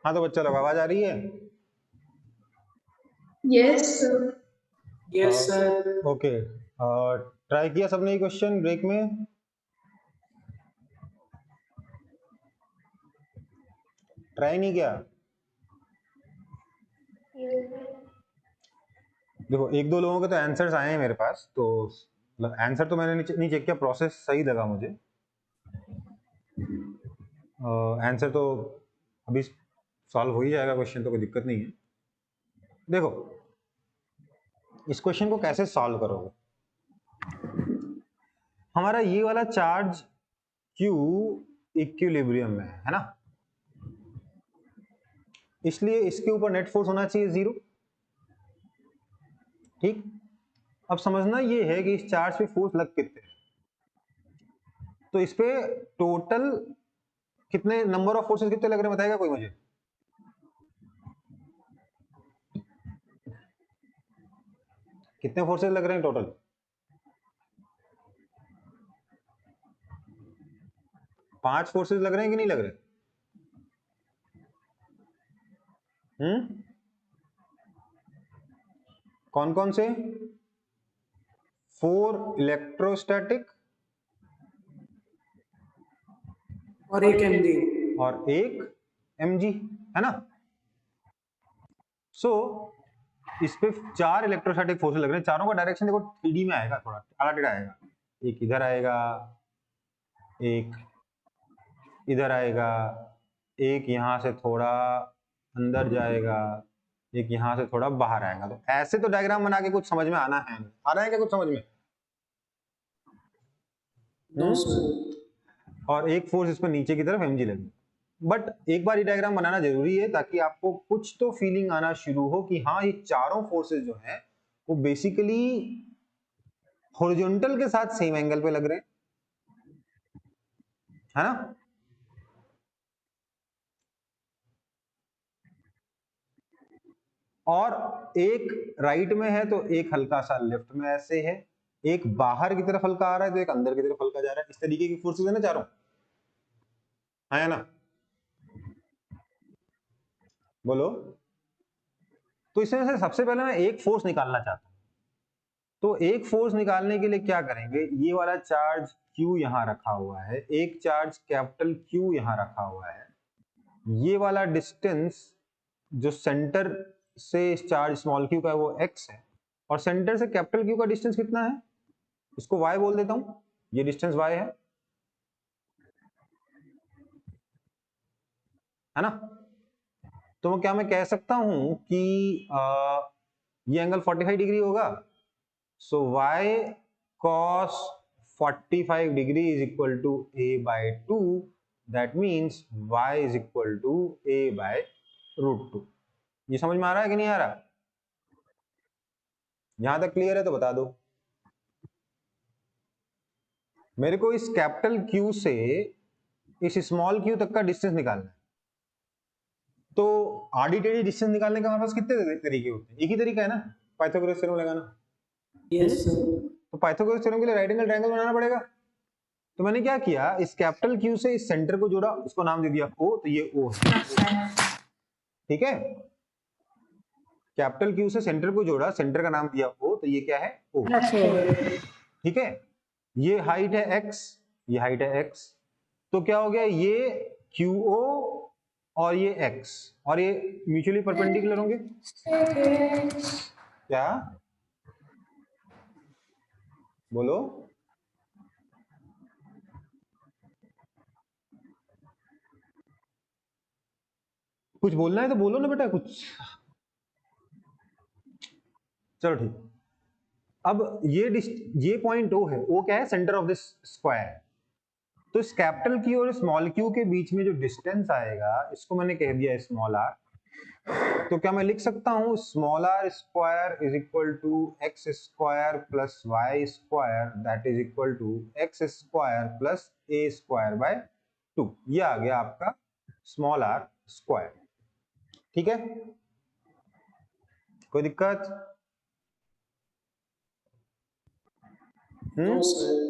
हाँ तो बच्चा लोग आवाज आ रही है? Yes sir. Yes sir. Okay, try किया सबने ये क्वेश्चन ब्रेक में? ट्राई नहीं किया? देखो एक दो लोगों के तो आंसर्स आए हैं मेरे पास, तो मतलब आंसर तो मैंने नहीं चेक किया, प्रोसेस सही लगा मुझे। आंसर तो अभी सॉल्व हो ही जाएगा क्वेश्चन, तो कोई दिक्कत नहीं है। देखो इस क्वेश्चन को कैसे सॉल्व करोगे। हमारा ये वाला चार्ज Q इक्विलिब्रियम में है ना, इसलिए इसके ऊपर नेट फोर्स होना चाहिए 0। ठीक, अब समझना ये है कि इस चार्ज पे फोर्स लग कितने हैं। तो इस पे टोटल कितने नंबर ऑफ फोर्सेस कितने लग रहे हैं बताएगा कोई मुझे? कितने फोर्सेस लग रहे हैं टोटल? पांच फोर्सेस लग रहे हैं कि नहीं लग रहे? कौन कौन से? 4 इलेक्ट्रोस्टैटिक और एक mg और 1 mg, है ना। सो इस पे 4 इलेक्ट्रोस्टैटिक फोर्सेस लग रहे हैं, चारों का डायरेक्शन देखो 3D में आएगा, थोड़ा आड़ा टेढ़ा आएगा। एक इधर आएगा, एक इधर आएगा, एक यहां से थोड़ा अंदर जाएगा, एक यहां से थोड़ा बाहर आएगा। तो ऐसे तो डायग्राम बना के कुछ समझ में आना है, आ रहा है क्या कुछ समझ में? No sir. और एक फोर्स इस पर नीचे की तरफ mg लगी। बट एक बार ये डायग्राम बनाना जरूरी है ताकि आपको कुछ तो फीलिंग आना शुरू हो कि हाँ ये चारों फोर्सेस जो हैं वो बेसिकली हॉरिजॉन्टल के साथ सेम एंगल पे लग रहे हैं, है ना। और एक राइट में है तो एक हल्का सा लेफ्ट में ऐसे है, एक बाहर की तरफ हल्का आ रहा है तो एक अंदर की तरफ हल्का जा रहा है। इस तरीके की फोर्सेस है ना चारों, है ना। बोलो। तो इसमें से सबसे पहले मैं एक फोर्स निकालना चाहता हूं, तो एक फोर्स निकालने के लिए क्या करेंगे, ये वाला चार्ज Q यहां रखा हुआ है, एक चार्ज कैपिटल Q यहां रखा हुआ है, ये वाला डिस्टेंस जो सेंटर से इस चार्ज स्मॉल q का है वो x है, और सेंटर से कैपिटल Q का डिस्टेंस कितना है, इसको y बोल देता हूं, ये डिस्टेंस y है ना। तो क्या मैं कह सकता हूं कि ये एंगल 45 डिग्री होगा। So y cos 45 degree is equal to a/2, that means y is equal to a/√2। ये समझ में आ रहा है कि नहीं आ रहा? यहां तक क्लियर है तो बता दो। मेरे को इस कैपिटल Q से इस स्मॉल q तक का डिस्टेंस निकालना है। तो आर्बिट्रेरी डिस्टेंस निकालने का हमारे पास कितने तरीके होते हैं? एक ही तरीका है ना, पाइथागोरस थ्योरम लगाना। Yes sir. तो पाइथागोरस थ्योरम के लिए राइट एंगल ट्रायंगल बनाना पड़ेगा। तो मैंने क्या किया, इस कैपिटल Q से इस सेंटर को जोड़ा, उसको नाम दे दिया O, तो ये O है। ठीक है, कैपिटल Q से सेंटर को जोड़ा, सेंटर का नाम दिया O, तो ये क्या है O। ठीक है, ये हाइट है x, ये हाइट है x, तो क्या हो गया, ये QO और ये x, और ये म्यूचुअली परपेंडिकुलर होंगे। क्या बोलो? कुछ बोलना है तो बोलो ना बेटा कुछ। चलो ठीक, अब ये पॉइंट O है, O क्या है, सेंटर ऑफ दिस स्क्वायर। तो इस कैपिटल Q और स्मॉल q के बीच में जो डिस्टेंस आएगा, इसको मैंने कह दिया स्मॉल r। तो क्या मैं लिख सकता हूं small r square is equal to x square plus y square, that is equal to x square plus a square by 2। ये आ गया आपका स्मॉल r स्क्वायर। ठीक है, कोई दिक्कत? No sir.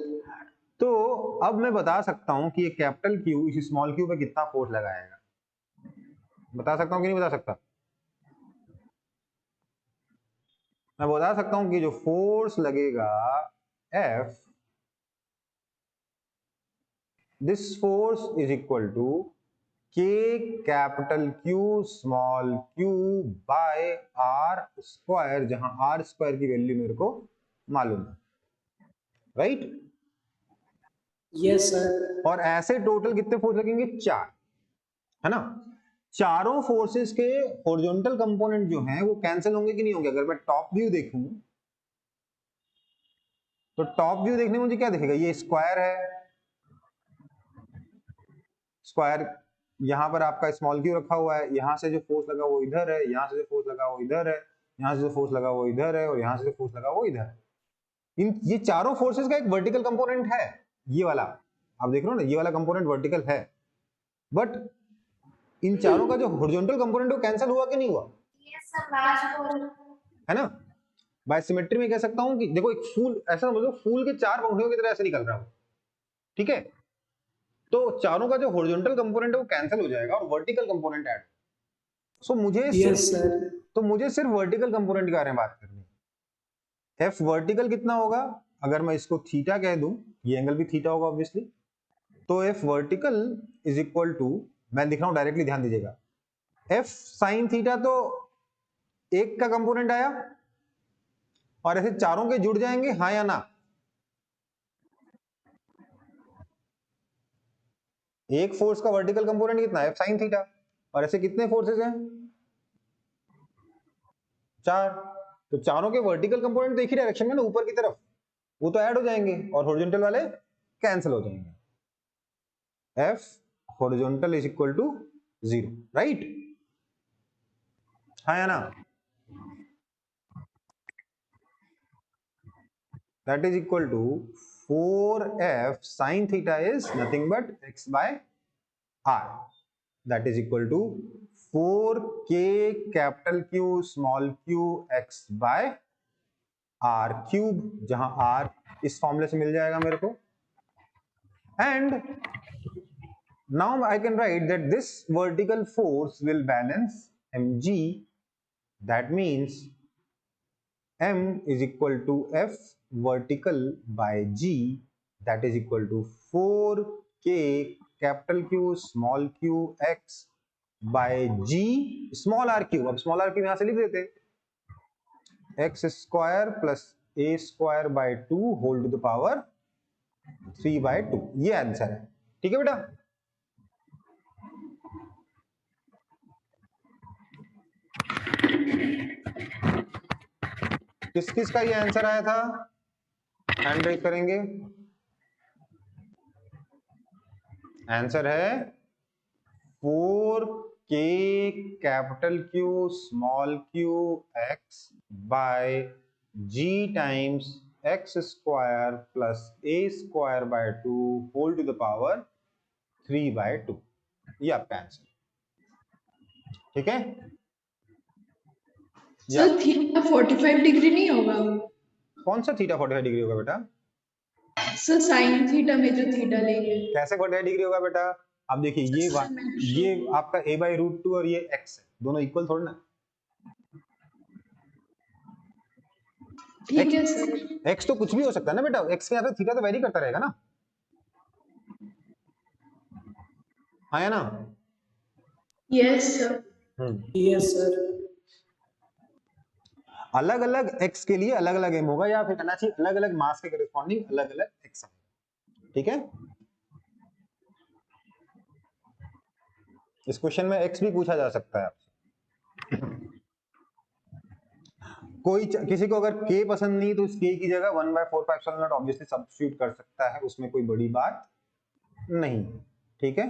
तो अब मैं बता सकता हूं कि ये कैपिटल Q इस स्मॉल q पे कितना फोर्स लगाएगा। बता सकता हूँ कि नहीं बता सकता? मैं बता सकता हूँ कि जो फोर्स लगेगा F, this force is equal to K capital Q small q by R square, जहां R स्क्वायर की वैल्यू मेरे को मालूम है, राइट? Yes, sir. और ऐसे टोटल कितने फोर्स लगेंगे? 4, है ना? चारों फोर्सेस के हॉरिजॉन्टल कंपोनेंट जो हैं वो कैंसिल होंगे कि नहीं होंगे? अगर मैं टॉप व्यू देखूं तो टॉप व्यू देखने में मुझे क्या दिखेगा? ये स्क्वायर है, स्क्वायर, यहां पर आपका स्मॉल क्यू रखा हुआ है, यहां से जो फोर्स लगा वो इधर है, यहां से जो फोर्स लगा वो इधर है, यहां से जो फोर्स लगा वो इधर है, और यहां से जो फोर्स लगा वो इधर है। इन ये चारों फोर्सेस का एक वर्टिकल कंपोनेंट है, ये वाला आप देख रहे हो ना, ये वाला कंपोनेंट वर्टिकल है, बट इन चारों का जो हॉरिजॉन्टल कंपोनेंट वो कैंसिल हुआ कि नहीं हुआ? है ना? बाय सिमेट्री में कह सकता हूं कि देखो एक फूल, ऐसा समझ लो फूल के 4 पंखुड़ियों की तरह ऐसे निकल रहा है, ठीक है? तो चारों का जो हॉरिजॉन्टल कंपोनेंट है वो कैंसिल हो जाएगा और वर्टिकल कंपोनेंट ऐड। सो Yes, sir. मुझे सिर्फ वर्टिकल कंपोनेंट के बारे में बात करनी है। एफ वर्टिकल कितना होगा? अगर मैं इसको थीटा कह दूं, ये एंगल भी थीटा होगा ऑब्वियसली, तो f vertical is equal to, मैं लिख रहा हूं डायरेक्टली, ध्यान दीजिएगा, एफ साइन थीटा तो एक का कंपोनेंट आया, और ऐसे चारों के जुड़ जाएंगे, हाँ या ना? एक फोर्स का वर्टिकल कंपोनेंट कितना है? एफ साइन थीटा, और ऐसे कितने फोर्सेस हैं? 4। तो चारों के वर्टिकल कंपोनेंट तो एक ही डायरेक्शन में ना, ऊपर की तरफ, वो तो ऐड हो जाएंगे और हॉरिजॉन्टल वाले कैंसिल हो जाएंगे। F horizontal is equal to 0, right? हाँ या ना? That is equal to 4f sin theta is nothing but x by r, that is equal to 4k capital Q small q x by r cube, जहां r इस फॉर्मूले से मिल जाएगा मेरे को, and now I can write that this vertical force will balance mg, that means m is equal to f vertical by g, that is equal to 4k capital Q small q x by g small r cube. अब small r cube यहां से लिख देते हैं, x square plus a square by 2 whole to the power 3/2, ये answer है, ठीक है बेटा? किस किस का ये आंसर आया था? हैंड रेज करेंगे। आंसर है 4k capital Q small q x by g times x square plus a square by 2 whole to the power 3/2, ये आपका आंसर, ठीक है? सर थीटा 45 डिग्री नहीं होगा? कौन सा थीटा 45 डिग्री होगा बेटा? सर साइन थीटा में जो थीटा लेंगे। कैसे 45 डिग्री होगा बेटा? अब देखिए ये आपका a/√2 और ये x है, दोनों इक्वल थोड़ा ना। ठीक है सर। x तो कुछ भी हो सकता है ना बेटा, x के यहाँ पे थीटा तो वेरी करता रहेगा ना, हाँ या ना? Yes sir. Yes, sir. अलग अलग x के लिए अलग अलग m होगा, या फिर कहना चाहिए अलग अलग मास के करेस्पॉन्डिंग अलग अलग x है, ठीक है? इस क्वेश्चन में x भी पूछा जा सकता है आपसे। कोई किसी को अगर k पसंद नहीं तो इस k की जगह 1/4πε0 ऑब्वियसली सब्स्टिट्यूट कर सकता है, उसमें कोई बड़ी बात नहीं, ठीक है?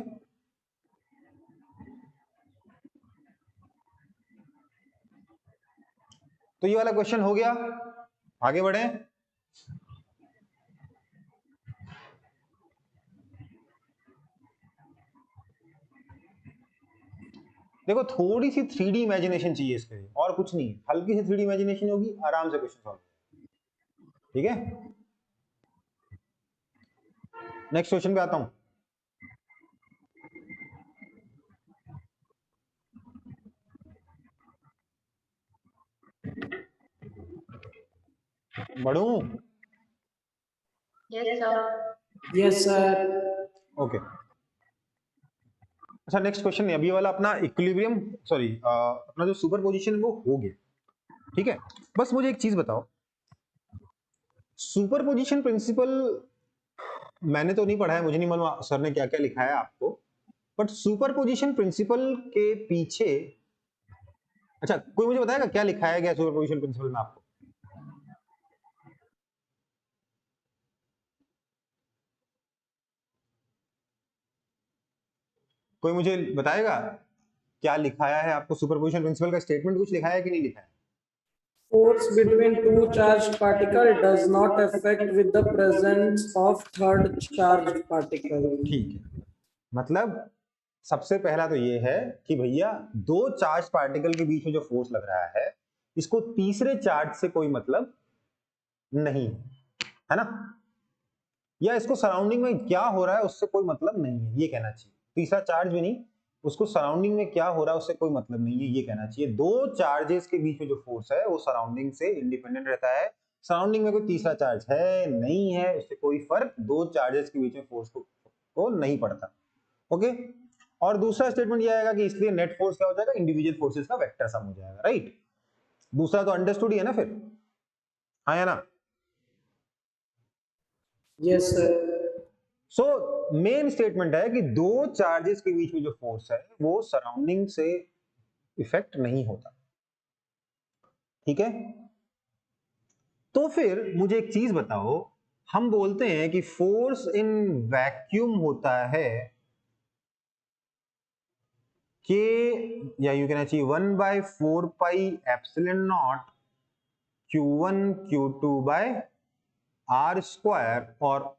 तो ये वाला क्वेश्चन हो गया, आगे बढ़े। देखो थोड़ी सी 3D इमेजिनेशन चाहिए इसके लिए, और कुछ नहीं, हल्की सी 3D इमेजिनेशन होगी, आराम से क्वेश्चन सॉल्व, ठीक है? नेक्स्ट क्वेश्चन पे आता हूं। बढ़ूं? Yes, sir. ओके अच्छा नेक्स्ट क्वेश्चन नहीं, अभी वाला अपना इक्विलिब्रियम सॉरी अपना जो सुपरपोजिशन है वो हो गया, ठीक है। बस मुझे एक चीज बताओ, सुपरपोजिशन प्रिंसिपल मैंने तो नहीं पढ़ा है, मुझे नहीं मालूम सर ने क्या क्या लिखा है आपको, बट सुपरपोजिशन प्रिंसिपल के पीछे अच्छा कोई मुझे बताएगा क्या लिखा है क्या सुपरपोजिशन प्रिंसिपल में आपको? कोई मुझे बताएगा क्या लिखाया है आपको? सुपरपोजिशन प्रिंसिपल का स्टेटमेंट कुछ लिखा है कि नहीं लिखा है? Force between two charged particle does not affect with the presence of third charged particle. ठीक है, मतलब सबसे पहला तो ये है कि भैया दो चार्ज पार्टिकल के बीच में जो फोर्स लग रहा है इसको तीसरे चार्ज से कोई मतलब नहीं है ना, या इसको सराउंडिंग में क्या हो रहा है उससे कोई मतलब नहीं है, ये कहना चाहिए। तीसरा चार्ज भी नहीं, उसको सराउंडिंग में क्या हो रहा है उससे कोई मतलब नहीं है, ये कहना चाहिए। दो चार्जेस के बीच में जो फोर्स है वो सराउंडिंग से इंडिपेंडेंट रहता है, सराउंडिंग में कोई तीसरा चार्ज है नहीं है, उससे कोई फर्क दो चार्जेस के बीच में फोर्स को नहीं पड़ता। ओके, और दूसरा स्टेटमेंट ये आएगा कि इसलिए नेट फोर्स क्या हो जाएगा, इंडिविजुअल फोर्सेस का वेक्टर सम हो जाएगा, राइट। दूसरा तो अंडरस्टूड ही है ना फिर, हाँ या ना? Yes, sir. So main statement है कि दो चार्जेस के बीच में जो फोर्स है वो सराउंडिंग से इफेक्ट नहीं होता, ठीक है। तो फिर मुझे एक चीज बताओ, हम बोलते हैं कि फोर्स इन वैक्यूम होता है के या you can achieve 1/4πε0 Q1 Q2 by r square, और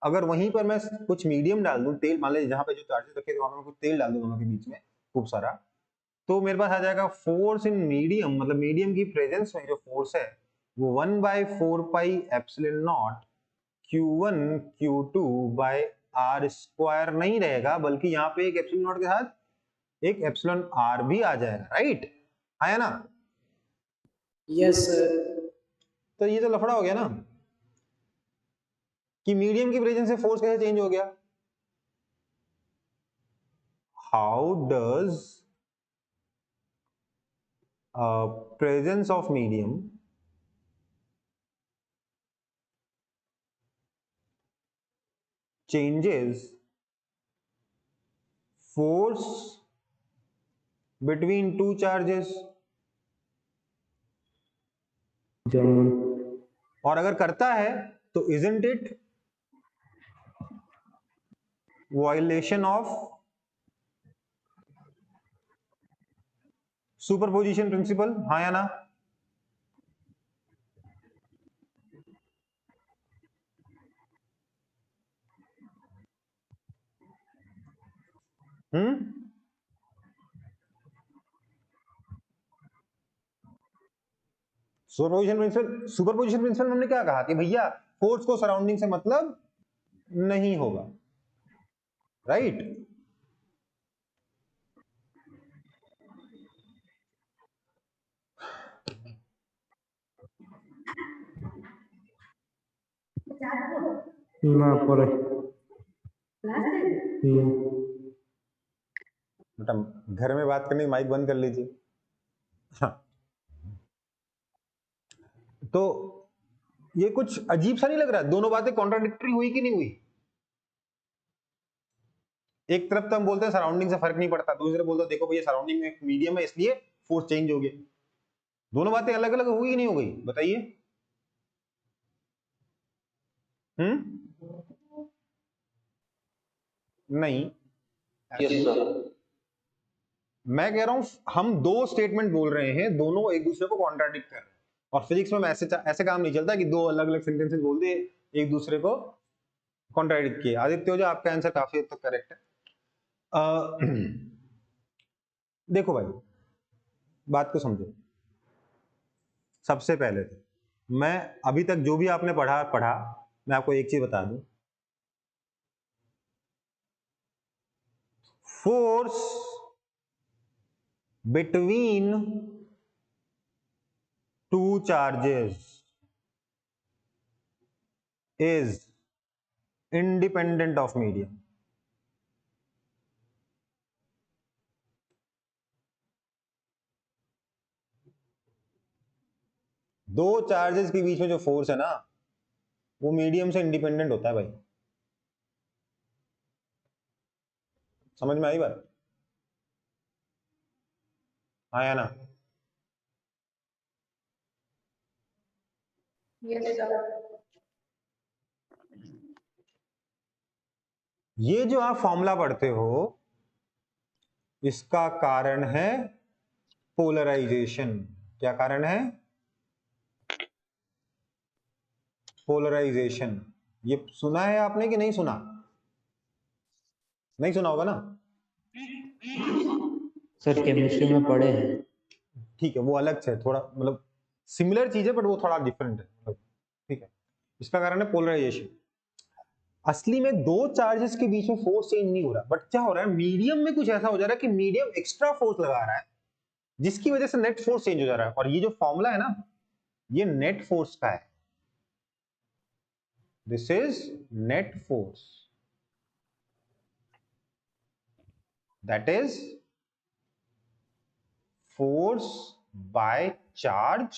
अगर वहीं पर मैं कुछ मीडियम डाल दूं, तेल मान लीजिए जहां पे जो चार्जेस रखे थे वहां पे मैं कुछ तेल डाल दूं दोनों के बीच में खूब सारा, तो मेरे पास आ जाएगा फोर्स इन मीडियम, मतलब मीडियम की प्रेजेंस में जो फोर्स है वो 1/4πε0 Q1 Q2 by r square नहीं रहेगा, बल्कि यहाँ पे एक एप्सिलॉन नॉट के साथ एक एप्सिलॉन आर भी आ जाएगा, राइट, आया ना? Yes, sir. तो ये तो लफड़ा हो गया ना कि मीडियम की प्रेजेंस से फोर्स कैसे चेंज हो गया। How does presence of medium changes force between two charges? और अगर करता है तो isn't it violation of superposition principle, हाँ या ना? सुपरपोजिशन प्रिंसिपल हमने क्या कहा कि भैया फोर्स को सराउंडिंग से मतलब नहीं होगा, राइट। ना पड़े। बेटा घर में बात करने माइक बंद कर लीजिए। हाँ, तो ये कुछ अजीब सा नहीं लग रहा? दोनों बातें कॉन्ट्राडिक्टरी हुई कि नहीं हुई? एक तरफ तो हम बोलते हैं सराउंडिंग से फर्क नहीं पड़ता, दूसरे बोलते हैं देखो भैया सराउंडिंग में एक मीडियम है इसलिए फोर्स चेंज हो गया। दोनों बातें अलग अलग हुई कि नहीं हो गई, बताइए। नहीं, मैं कह रहा हूं हम दो स्टेटमेंट बोल रहे हैं, दोनों एक दूसरे को कॉन्ट्राडिक्ट कर रहे हैं, और फिजिक्स में ऐसे काम नहीं चलता कि दो अलग अलग सेंटेंसेस बोल दिए एक दूसरे को कॉन्ट्राडिक्ट किए। आदित्य हो जो आपका आंसर काफी हद तक करेक्ट है। देखो भाई बात को समझो, सबसे पहले तो मैं अभी तक जो भी आपने पढ़ा मैं आपको एक चीज बता दूं, force between two charges is independent of medium. दो चार्जेस के बीच में जो फोर्स है ना वो मीडियम से इंडिपेंडेंट होता है भाई। समझ में आई बात? आया ना? Yes sir. ये जो आप फॉर्मूला पढ़ते हो इसका कारण है पोलराइजेशन। क्या कारण है? पोलराइजेशन। ये सुना है आपने कि नहीं सुना? नहीं सुना होगा ना? सर केमिस्ट्री में पढ़े हैं। ठीक है, वो अलग से थोड़ा मतलब सिमिलर चीज है बट वो थोड़ा डिफरेंट है मतलब, ठीक है। इसका कारण है पोलराइजेशन। असली में दो चार्जेस के बीच में फोर्स चेंज नहीं हो रहा, बट क्या हो रहा है मीडियम में कुछ ऐसा हो जा रहा है कि मीडियम एक्स्ट्रा फोर्स लगा रहा है जिसकी वजह से नेट फोर्स चेंज हो जा रहा है। और ये जो फॉर्मूला है ना ये नेट फोर्स का है। This is net force, that is force by charge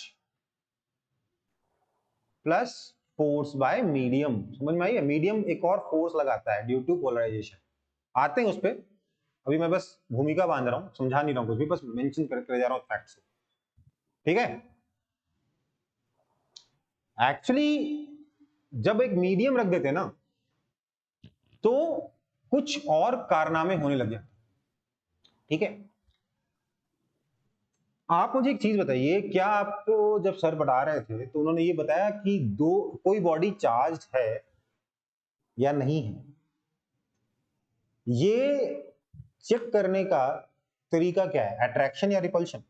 plus force by medium. समझ में आई है? मीडियम एक और फोर्स लगाता है ड्यू टू पोलराइजेशन। आते हैं उस पर, अभी मैं बस भूमिका बांध रहा हूं, समझा नहीं रहा हूं कुछ भी, बस मेंशन करके जा रहा हूं फैक्ट्स। ठीक है? एक्चुअली जब एक मीडियम रख देते हैं ना तो कुछ और कारनामे होने लग जाते। ठीक है? आप मुझे एक चीज बताइए, क्या आपको जब सर पढ़ा रहे थे तो उन्होंने ये बताया कि कोई बॉडी चार्ज है या नहीं है? ये चेक करने का तरीका क्या है? अट्रैक्शन या रिपल्शन?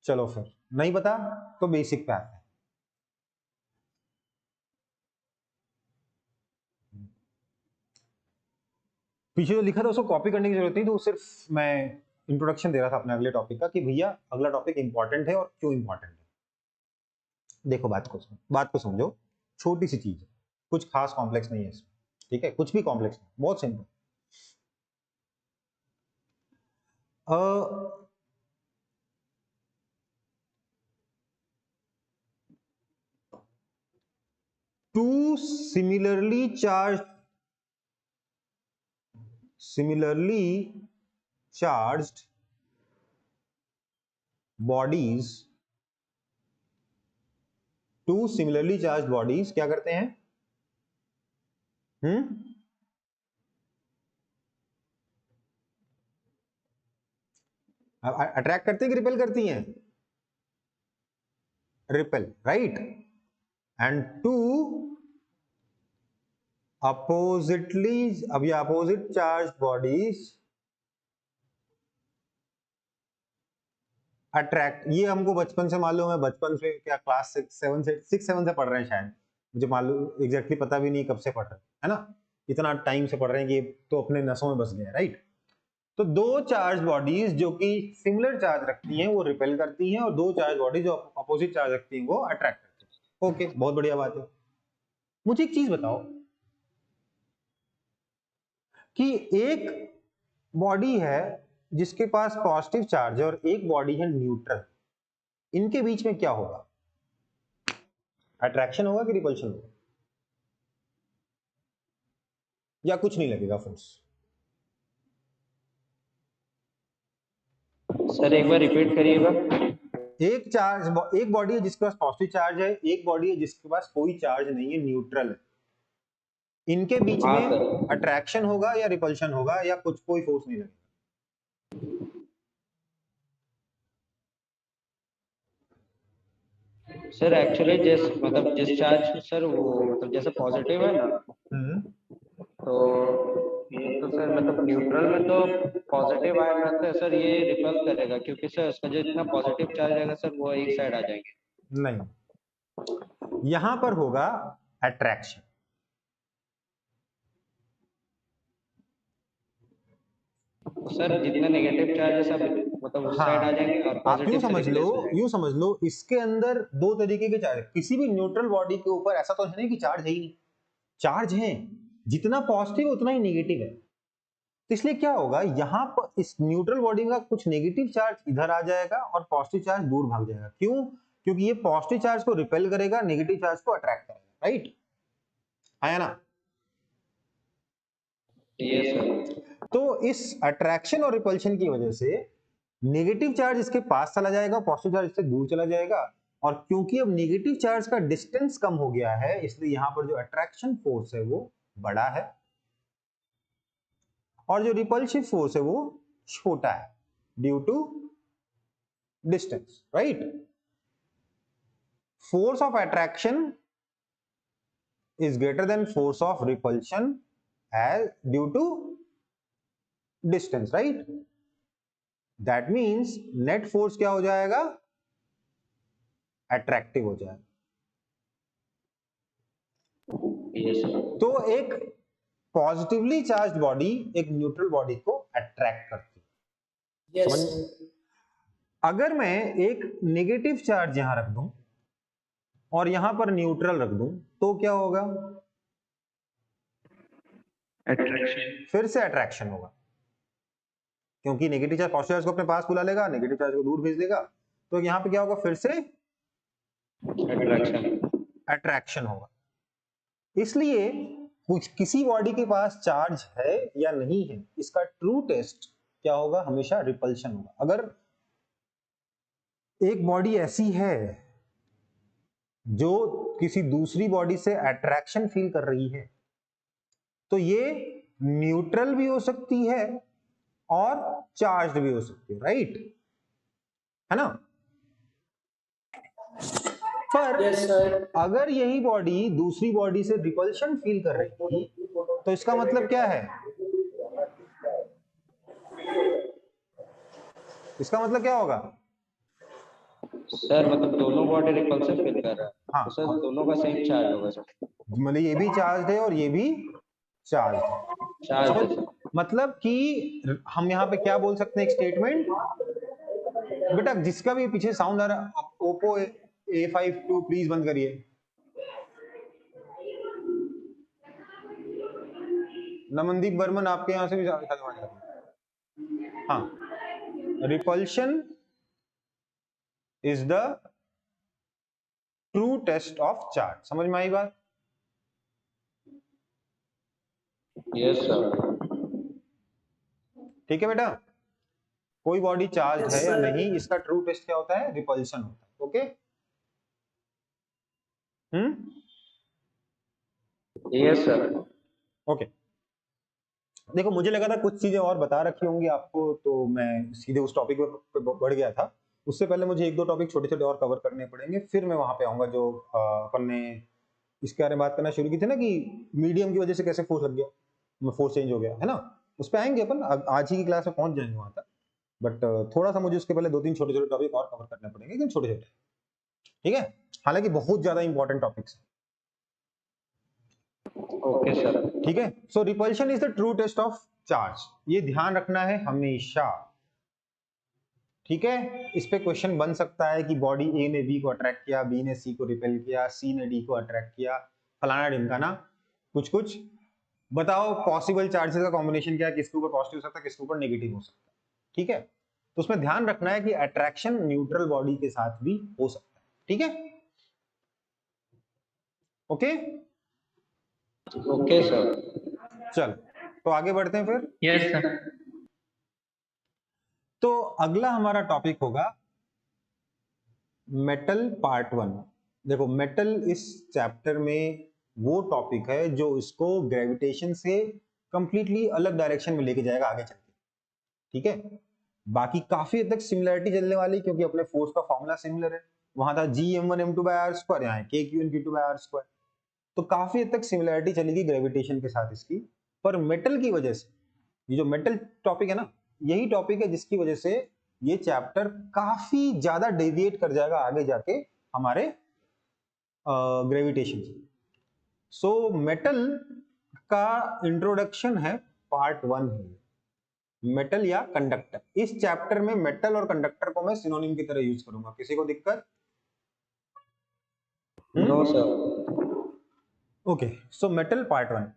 चलो फिर नहीं पता तो बेसिक पे आते हैं। पीछे जो लिखा था उसको कॉपी करने की जरूरत नहीं, तो सिर्फ मैं इंट्रोडक्शन दे रहा था अपने अगले टॉपिक का कि भैया अगला टॉपिक इंपॉर्टेंट है और क्यों इंपॉर्टेंट है। देखो बात को समझो, छोटी सी चीज है, कुछ खास कॉम्प्लेक्स नहीं है इसमें। ठीक है? कुछ भी कॉम्प्लेक्स नहीं, बहुत simple. two similarly charged bodies क्या करते हैं? अट्रैक्ट करती है कि रिपेल करती हैं? Repel, right. And two opposite charge bodies attract. ये हमको बचपन से मालूम है, बचपन से क्या क्लास 6 7 से पढ़ रहे हैं शायद, मुझे मालूम एग्जैक्टली पता भी नहीं कब से पढ़ रहे है ना, इतना टाइम से पढ़ रहे हैं कि तो अपने नसों में बस गए, राइट। तो दो चार्ज बॉडीज जो कि सिमिलर चार्ज रखती हैं वो रिपेल करती हैं, और दो चार्ज बॉडीज जो अपोजिट चार्ज रखती हैं वो अट्रैक्ट करती हैं। ओके, बहुत बढ़िया बात है। मुझे एक चीज बताओ कि एक बॉडी है जिसके पास पॉजिटिव चार्ज है और एक बॉडी है न्यूट्रल, इनके बीच में क्या होगा? अट्रैक्शन होगा कि रिपल्शन होगा? या कुछ नहीं लगेगा फोर्स? सर एक बार रिपीट करिएगा। एक बॉडी है जिसके पास पॉजिटिव चार्ज है, एक बॉडी है जिसके पास कोई चार्ज नहीं है, न्यूट्रल है। इनके बीच में अट्रैक्शन होगा या रिपल्शन होगा या कुछ कोई फोर्स नहीं लगेगा? सर एक्चुअली जिस चार्ज सर वो मतलब जैसे पॉजिटिव है ना, तो सर न्यूट्रल में तो पॉजिटिव आयन रहता है सर, ये रिपल करेगा क्योंकि सर उसका जो इतना पॉजिटिव चार्ज रहेगा सर वो एक साइड आ जाएंगे। नहीं, यहां पर होगा अट्रैक्शन। तो सर जितना नेगेटिव चार्ज है सब मतलब उस साइड आ जाएंगे और आप पॉजिटिव यूं से समझ लो, रिप्लेस हो जाएंगे। यूं समझ लो इसके अंदर दो तरीके के चार्ज, किसी भी न्यूट्रल बॉडी के ऊपर ऐसा तो है नहीं कि चार्ज है ही नहीं, चार्ज है, जितना पॉजिटिव उतना ही नेगेटिव है। तो इसलिए क्या होगा, यहाँ पर इस न्यूट्रल बॉडी का कुछ नेगेटिव चार्ज इधर आ जाएगा और पॉजिटिव चार्ज दूर भाग जाएगा। क्यों? क्योंकि ये पॉजिटिव चार्ज को रिपेल करेगा, नेगेटिव चार्ज को अट्रैक्ट करेगा, राइट? आया ना? ये सर। तो इस अट्रैक्शन और रिपल्शन की वजह से नेगेटिव चार्ज इसके पास चला जाएगा, पॉजिटिव चार्ज इससे दूर चला जाएगा, और क्योंकि अब नेगेटिव चार्ज का डिस्टेंस कम हो गया है, इसलिए यहां पर जो अट्रैक्शन फोर्स है वो बड़ा है और जो रिपल्सिव फोर्स है वो छोटा है due to distance, right? Force of attraction is greater than force of repulsion as due to distance, right? That means net force क्या हो जाएगा? Attractive हो जाएगा। ये सर। तो एक पॉजिटिवली चार्ज बॉडी एक न्यूट्रल बॉडी को अट्रैक्ट करती है। Yes. समझ? अगर मैं एक नेगेटिव चार्ज यहां रख दूं और यहां पर न्यूट्रल रख दूं तो क्या होगा? अट्रैक्शन। फिर से अट्रैक्शन होगा, क्योंकि नेगेटिव चार्ज पॉजिटिव चार्ज को अपने पास बुला लेगा, नेगेटिव चार्ज को दूर भेज देगा, तो यहां पे क्या होगा? फिर से अट्रैक्शन होगा। इसलिए कुछ किसी बॉडी के पास चार्ज है या नहीं है, इसका ट्रू टेस्ट क्या होगा? हमेशा रिपल्शन होगा। अगर एक बॉडी ऐसी है जो किसी दूसरी बॉडी से अट्रैक्शन फील कर रही है, तो ये न्यूट्रल भी हो सकती है और चार्ज्ड भी हो सकती है, राइट? है ना? पर Yes, sir. अगर यही बॉडी दूसरी बॉडी से रिपल्शन फील कर रही थी, तो इसका मतलब क्या है? इसका मतलब क्या होगा? सर मतलब दोनों बॉडी रिपल्सिव फील कर रहा है। हाँ। तो सर दोनों का सेम चार्ज होगा सर। मतलब ये भी चार्ज है और ये भी चार्ज है। चार्ज है सर। मतलब कि हम यहाँ पे क्या बोल सकते हैं? एक स्टेटमेंट, बेटा जिसका भी पीछे साउंड आ रहा, ओप्पो A52 प्लीज बंद करिए। नमनदीप बर्मन आपके यहाँ से भी हाँ, repulsion is the true test of charge. समझ में आई बात? Yes sir. ठीक है बेटा, कोई बॉडी चार्ज Yes, है या sir. नहीं, इसका ट्रू टेस्ट क्या होता है? रिपल्शन होता है। ओके? Yes sir. ओके। देखो मुझे लगा था कुछ चीजें और बता रखी होंगी आपको, तो मैं सीधे उस टॉपिक पे बढ़ गया था। उससे पहले मुझे एक दो टॉपिक छोटे छोटे और कवर करने पड़ेंगे, फिर मैं वहां पे आऊंगा जो अपन ने इसके बारे में बात करना शुरू की थी ना, कि मीडियम की वजह से कैसे फोर्स लग गया, फोर्स चेंज हो गया, है ना? उस पर आएंगे अपन, आज ही की क्लास में पहुंच जाएंगे वहां तक। बट थोड़ा सा मुझे उसके पहले दो तीन छोटे छोटे टॉपिक और कवर करने पड़ेंगे, लेकिन छोटे छोटे, ठीक है? हालांकि बहुत ज्यादा इंपॉर्टेंट टॉपिक्स। Okay sir. ठीक है? So repulsion is the true test of charge, ये ध्यान रखना है हमेशा। ठीक है? इस पे क्वेश्चन बन सकता है कि बॉडी ए ने बी को अट्रैक्ट किया, बी ने सी को रिपेल किया, सी ने डी को अट्रैक्ट किया, फलाना ढिमकाना, कुछ कुछ बताओ पॉसिबल चार्जेस का कॉम्बिनेशन क्या है, किसके ऊपर पॉजिटिव हो सकता है, किसके ऊपर नेगेटिव हो सकता है। ठीक है? तो उसमें ध्यान रखना है कि अट्रैक्शन न्यूट्रल बॉडी के साथ भी हो सकता है। ठीक है? ओके? Okay sir. चल तो आगे बढ़ते हैं फिर। Yes sir. तो अगला हमारा टॉपिक होगा मेटल पार्ट 1। देखो मेटल इस चैप्टर में वो टॉपिक है जो इसको ग्रेविटेशन से कंप्लीटली अलग डायरेक्शन में लेके जाएगा आगे चल के। ठीक है? बाकी काफी हद तक सिमिलरिटी चलने वाली, क्योंकि अपने फोर्स का फॉर्मूला सिमिलर है। वहां था Gm1m2/r², यहाँ है Kq/r²। तो काफी हद तक सिमिलरिटी चलेगी ग्रेविटेशन के साथ इसकी। पर मेटल की वजह से, ये जो मेटल टॉपिक है ना, यही टॉपिक है जिसकी वजह से ये चैप्टर काफी ज्यादा डेविएट कर जाएगा आगे जाके हमारे ग्रेविटेशन से। सो मेटल का इंट्रोडक्शन है, पार्ट 1 है। मेटल या कंडक्टर। इस चैप्टर में मेटल और कंडक्टर को मैं सिनोनिम की तरह यूज करूंगा। किसी को दिक्कत? No sir. Okay, so metal part 1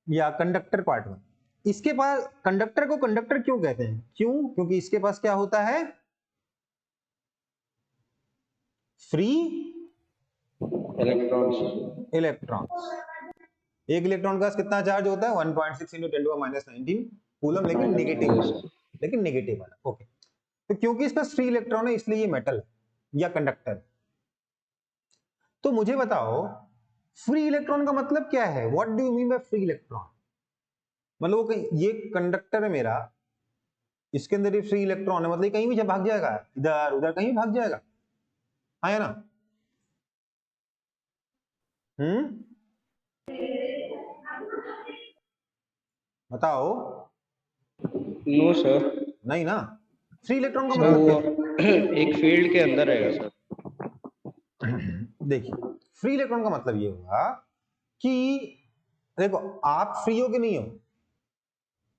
या कंडक्टर पार्ट 1। इसके पास कंडक्टर को कंडक्टर क्यों कहते हैं? क्यों? क्योंकि इसके पास क्या होता है? Free electrons. एक इलेक्ट्रॉन का कितना चार्ज होता है? 1.6 × 10⁻⁹ कूलम, लेकिन नेगेटिव वाला, लेकिन नेगेटिव वाला। ओके, तो क्योंकि इसका फ्री इलेक्ट्रॉन है इसलिए ये मेटल या कंडक्टर। तो मुझे बताओ फ्री इलेक्ट्रॉन का मतलब क्या है? What do you mean by free electron? मतलब ये कंडक्टर है मेरा, इसके अंदर ये फ्री इलेक्ट्रॉन है, मतलब कहीं भी भाग जाएगा, इधर उधर कहीं भी भाग जाएगा, हाँ या ना? बताओ। No sir. नहीं ना। फ्री इलेक्ट्रॉन का सर मतलब वो क्या है? एक फील्ड के अंदर रहेगा सर। देखिए, फ्री इलेक्ट्रॉन का मतलब ये हुआ कि देखो आप फ्री हो कि नहीं हो?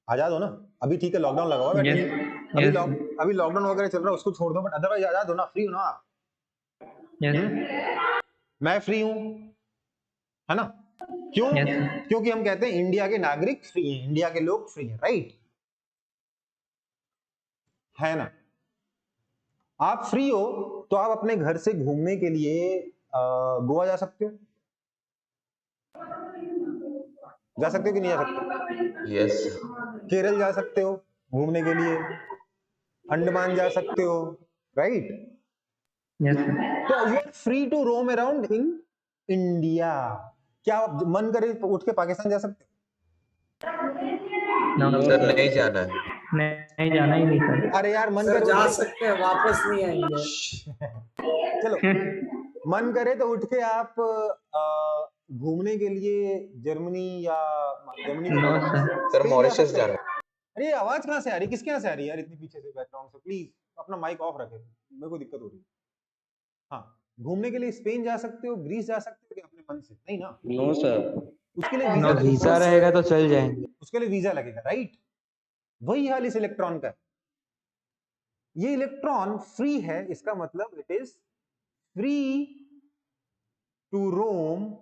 आजाद हो ना? अभी ठीक है, लॉकडाउन लगा हुआ है, अभी लॉकडाउन वगैरह चल रहा है, उसको छोड़ दो, बट अदरवाइज आजाद हो ना? फ्री हो ना आप? मैं फ्री हूं, है ना? क्यों? क्योंकि हम कहते हैं इंडिया के नागरिक फ्री हैं, इंडिया के लोग फ्री हैं, राइट? है ना? आप फ्री हो तो आप अपने घर से घूमने के लिए गोवा जा सकते हो, जा सकते हो कि नहीं जा सकते? यस। केरल जा सकते हो घूमने के लिए, अंडमान जा सकते हो, राइट? तो you are free to roam around in India. क्या आप मन करे तो उठ के पाकिस्तान जा सकते हो? सर नहीं जाना है। नहीं जाना ही नहीं सर। अरे यार मन सर करे जा उठ सकते हैं, वापस नहीं आएंगे। चलो, मन करे तो उठ के आप घूमने के लिए जर्मनी या जर्मनी को नो सर। सर मॉरिशस जाना है। अरे आवाज कहाँ से आ रही? किसके यहाँ से आ रही है यार इतनी पीछे से बैकग्राउंड से? प्लीज अपना माइक ऑफ रखे, मेरे को दिक्कत हो रही है। हाँ, घूमने के लिए स्पेन जा सकते हो, ग्रीस जा सकते हो क्या अपने मन से? नहीं ना। No sir. उसके लिए नो वीजा रहेगा तो चल जाएंगे। उसके लिए वीजा लगेगा, राइट? वही हाल इस इलेक्ट्रॉन का। ये इलेक्ट्रॉन फ्री है, इसका मतलब it is free to roam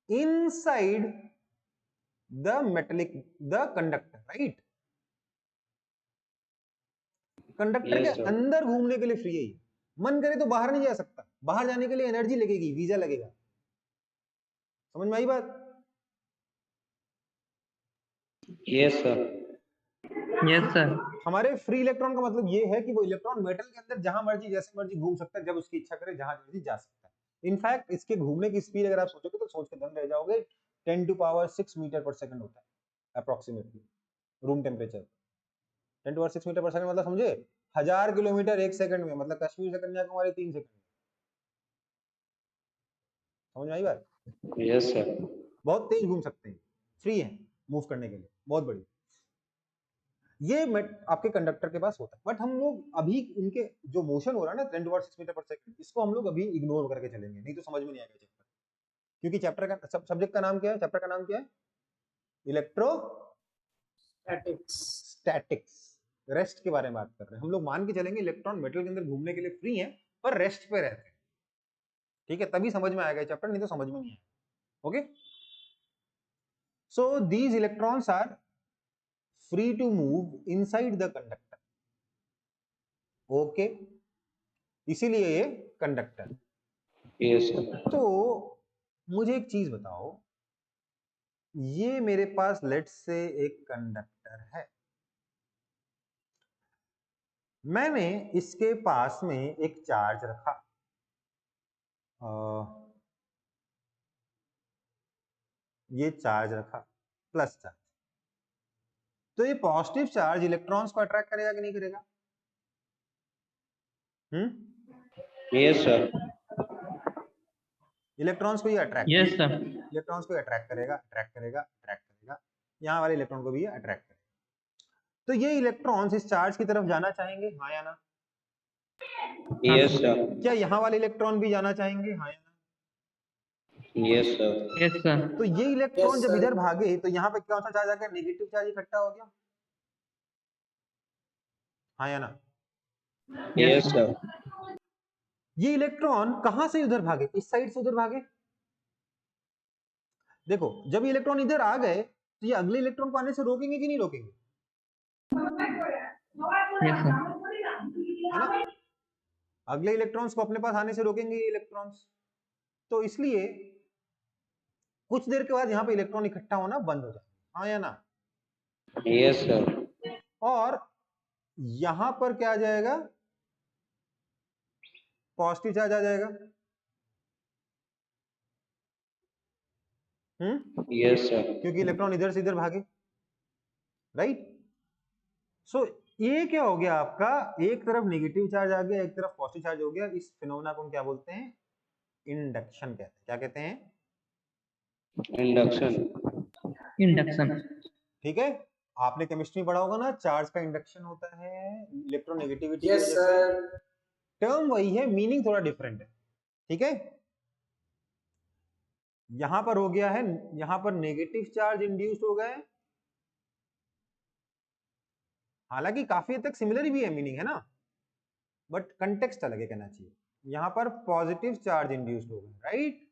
inside the metallic the conductor, right? Conductor Yes, के sir. अंदर घूमने के लिए फ्री है। मन करे तो बाहर नहीं जा सकता, बाहर जाने के लिए एनर्जी लगेगी, वीजा लगेगा। समझ में आई बात? Yes sir. Yes sir. हमारे फ्री इलेक्ट्रॉन का मतलब ये है कि वो इलेक्ट्रॉन मेटल के अंदर जहां मर्जी जैसे मर्जी घूम सकता है, जब उसकी इच्छा करे जहां मर्जी जा सकता है। इनफैक्ट इसके घूमने की स्पीड अगर आप सोचोगे तो सोच के दंग रह जाओगे। 10⁻6 मीटर पर सेकंड होता है अप्रोक्सीमेटली रूम टेम्परेचर। 10⁻6 मीटर पर सेकंड मतलब समझे 1000 किलोमीटर एक सेकंड में, मतलब कश्मीर से कन्याकुमारी 3 सेकंड में। समझ में आई बात? Yes sir. बहुत तेज घूम सकते हैं, फ्री है मूव करने के लिए, बहुत बड़ी। ये आपके कंडक्टर के पास होता है, बट हम लोग अभी इनके जो मोशन हो रहा है ना 10⁻6 मीटर पर सेकंड, इसको हम लोग अभी इग्नोर करके चलेंगे, नहीं तो समझ में नहीं आएगा चैप्टर। क्योंकि चैप्टर का सब्जेक्ट का नाम क्या है? चैप्टर का नाम क्या है? इलेक्ट्रोस्टैटिक्स। रेस्ट के बारे में बात कर रहे हैं हम लोग। मान के चलेंगे इलेक्ट्रॉन मेटल के अंदर घूमने के लिए फ्री है, पर रेस्ट पे रहते हैं, ठीक है? तभी समझ में आएगा चैप्टर, नहीं तो समझ में नहीं आएगा। Okay, so these electrons are free to move inside the conductor. Okay, इसीलिए ये कंडक्टर। Yes sir. तो मुझे एक चीज बताओ, ये मेरे पास लेट्स से एक कंडक्टर है, मैंने इसके पास में एक चार्ज रखा, ये चार्ज रखा प्लस चार्ज। तो ये पॉजिटिव चार्ज इलेक्ट्रॉन्स को अट्रैक्ट करेगा कि नहीं करेगा? Yes sir. इलेक्ट्रॉन्स को ये अट्रैक्ट यस सर। इलेक्ट्रॉन्स को अट्रैक्ट करेगा, अट्रैक्ट करेगा, अट्रैक्ट करेगा, यहाँ वाले इलेक्ट्रॉन को भी ये अट्रैक्ट करेगा। तो ये इलेक्ट्रॉन्स इस चार्ज की तरफ जाना चाहेंगे, हाँ या ना? Yes sir. क्या यहाँ वाले इलेक्ट्रॉन भी जाना चाहेंगे, हाँ या ना? Yes sir. Yes sir. तो ये इलेक्ट्रॉन Yes, जब sir. इधर भागे तो यहाँ पे कौन सा चार्ज आ गया? नेगेटिव चार्ज इकट्ठा हो गया। हाँ या ना? Yes sir. ये इलेक्ट्रॉन कहां से उधर भागे? इस साइड से उधर भागे। देखो जब ये इलेक्ट्रॉन इधर आ गए तो ये अगले इलेक्ट्रॉन को आने से रोकेंगे कि नहीं रोकेंगे? Yes sir. है ना? अगले इलेक्ट्रॉन्स को अपने पास आने से रोकेंगे ये इलेक्ट्रॉन्स। तो इसलिए कुछ देर के बाद यहाँ पे इलेक्ट्रॉन इकट्ठा होना बंद हो जाएगा। हाँ या ना? Yes sir. और यहां पर क्या आ जाएगा? पॉजिटिव चार्ज आ जाएगा। Yes sir. क्योंकि इलेक्ट्रॉन इधर से इधर भागे, राइट? सो ये क्या हो गया आपका? एक तरफ नेगेटिव चार्ज आ गया, एक तरफ पॉजिटिव चार्ज हो गया। इस फिनोमेना को हम क्या बोलते हैं? इंडक्शन कहते हैं। क्या कहते हैं? इंडक्शन। इंडक्शन। ठीक है, आपने केमिस्ट्री पढ़ा होगा ना, चार्ज का इंडक्शन होता है इलेक्ट्रोनेगेटिविटी की Yes, वजह से। sir. टर्म वही है, मीनिंग थोड़ा डिफरेंट है। ठीक है, यहां पर हो गया है, यहां पर नेगेटिव चार्ज इंड्यूस्ड हो गए, हालांकि काफी हद तक सिमिलर भी है मीनिंग, है ना, बट कंटेक्स्ट अलग है कहना चाहिए। यहां पर पॉजिटिव चार्ज इंड्यूस्ड हो गए, राइट?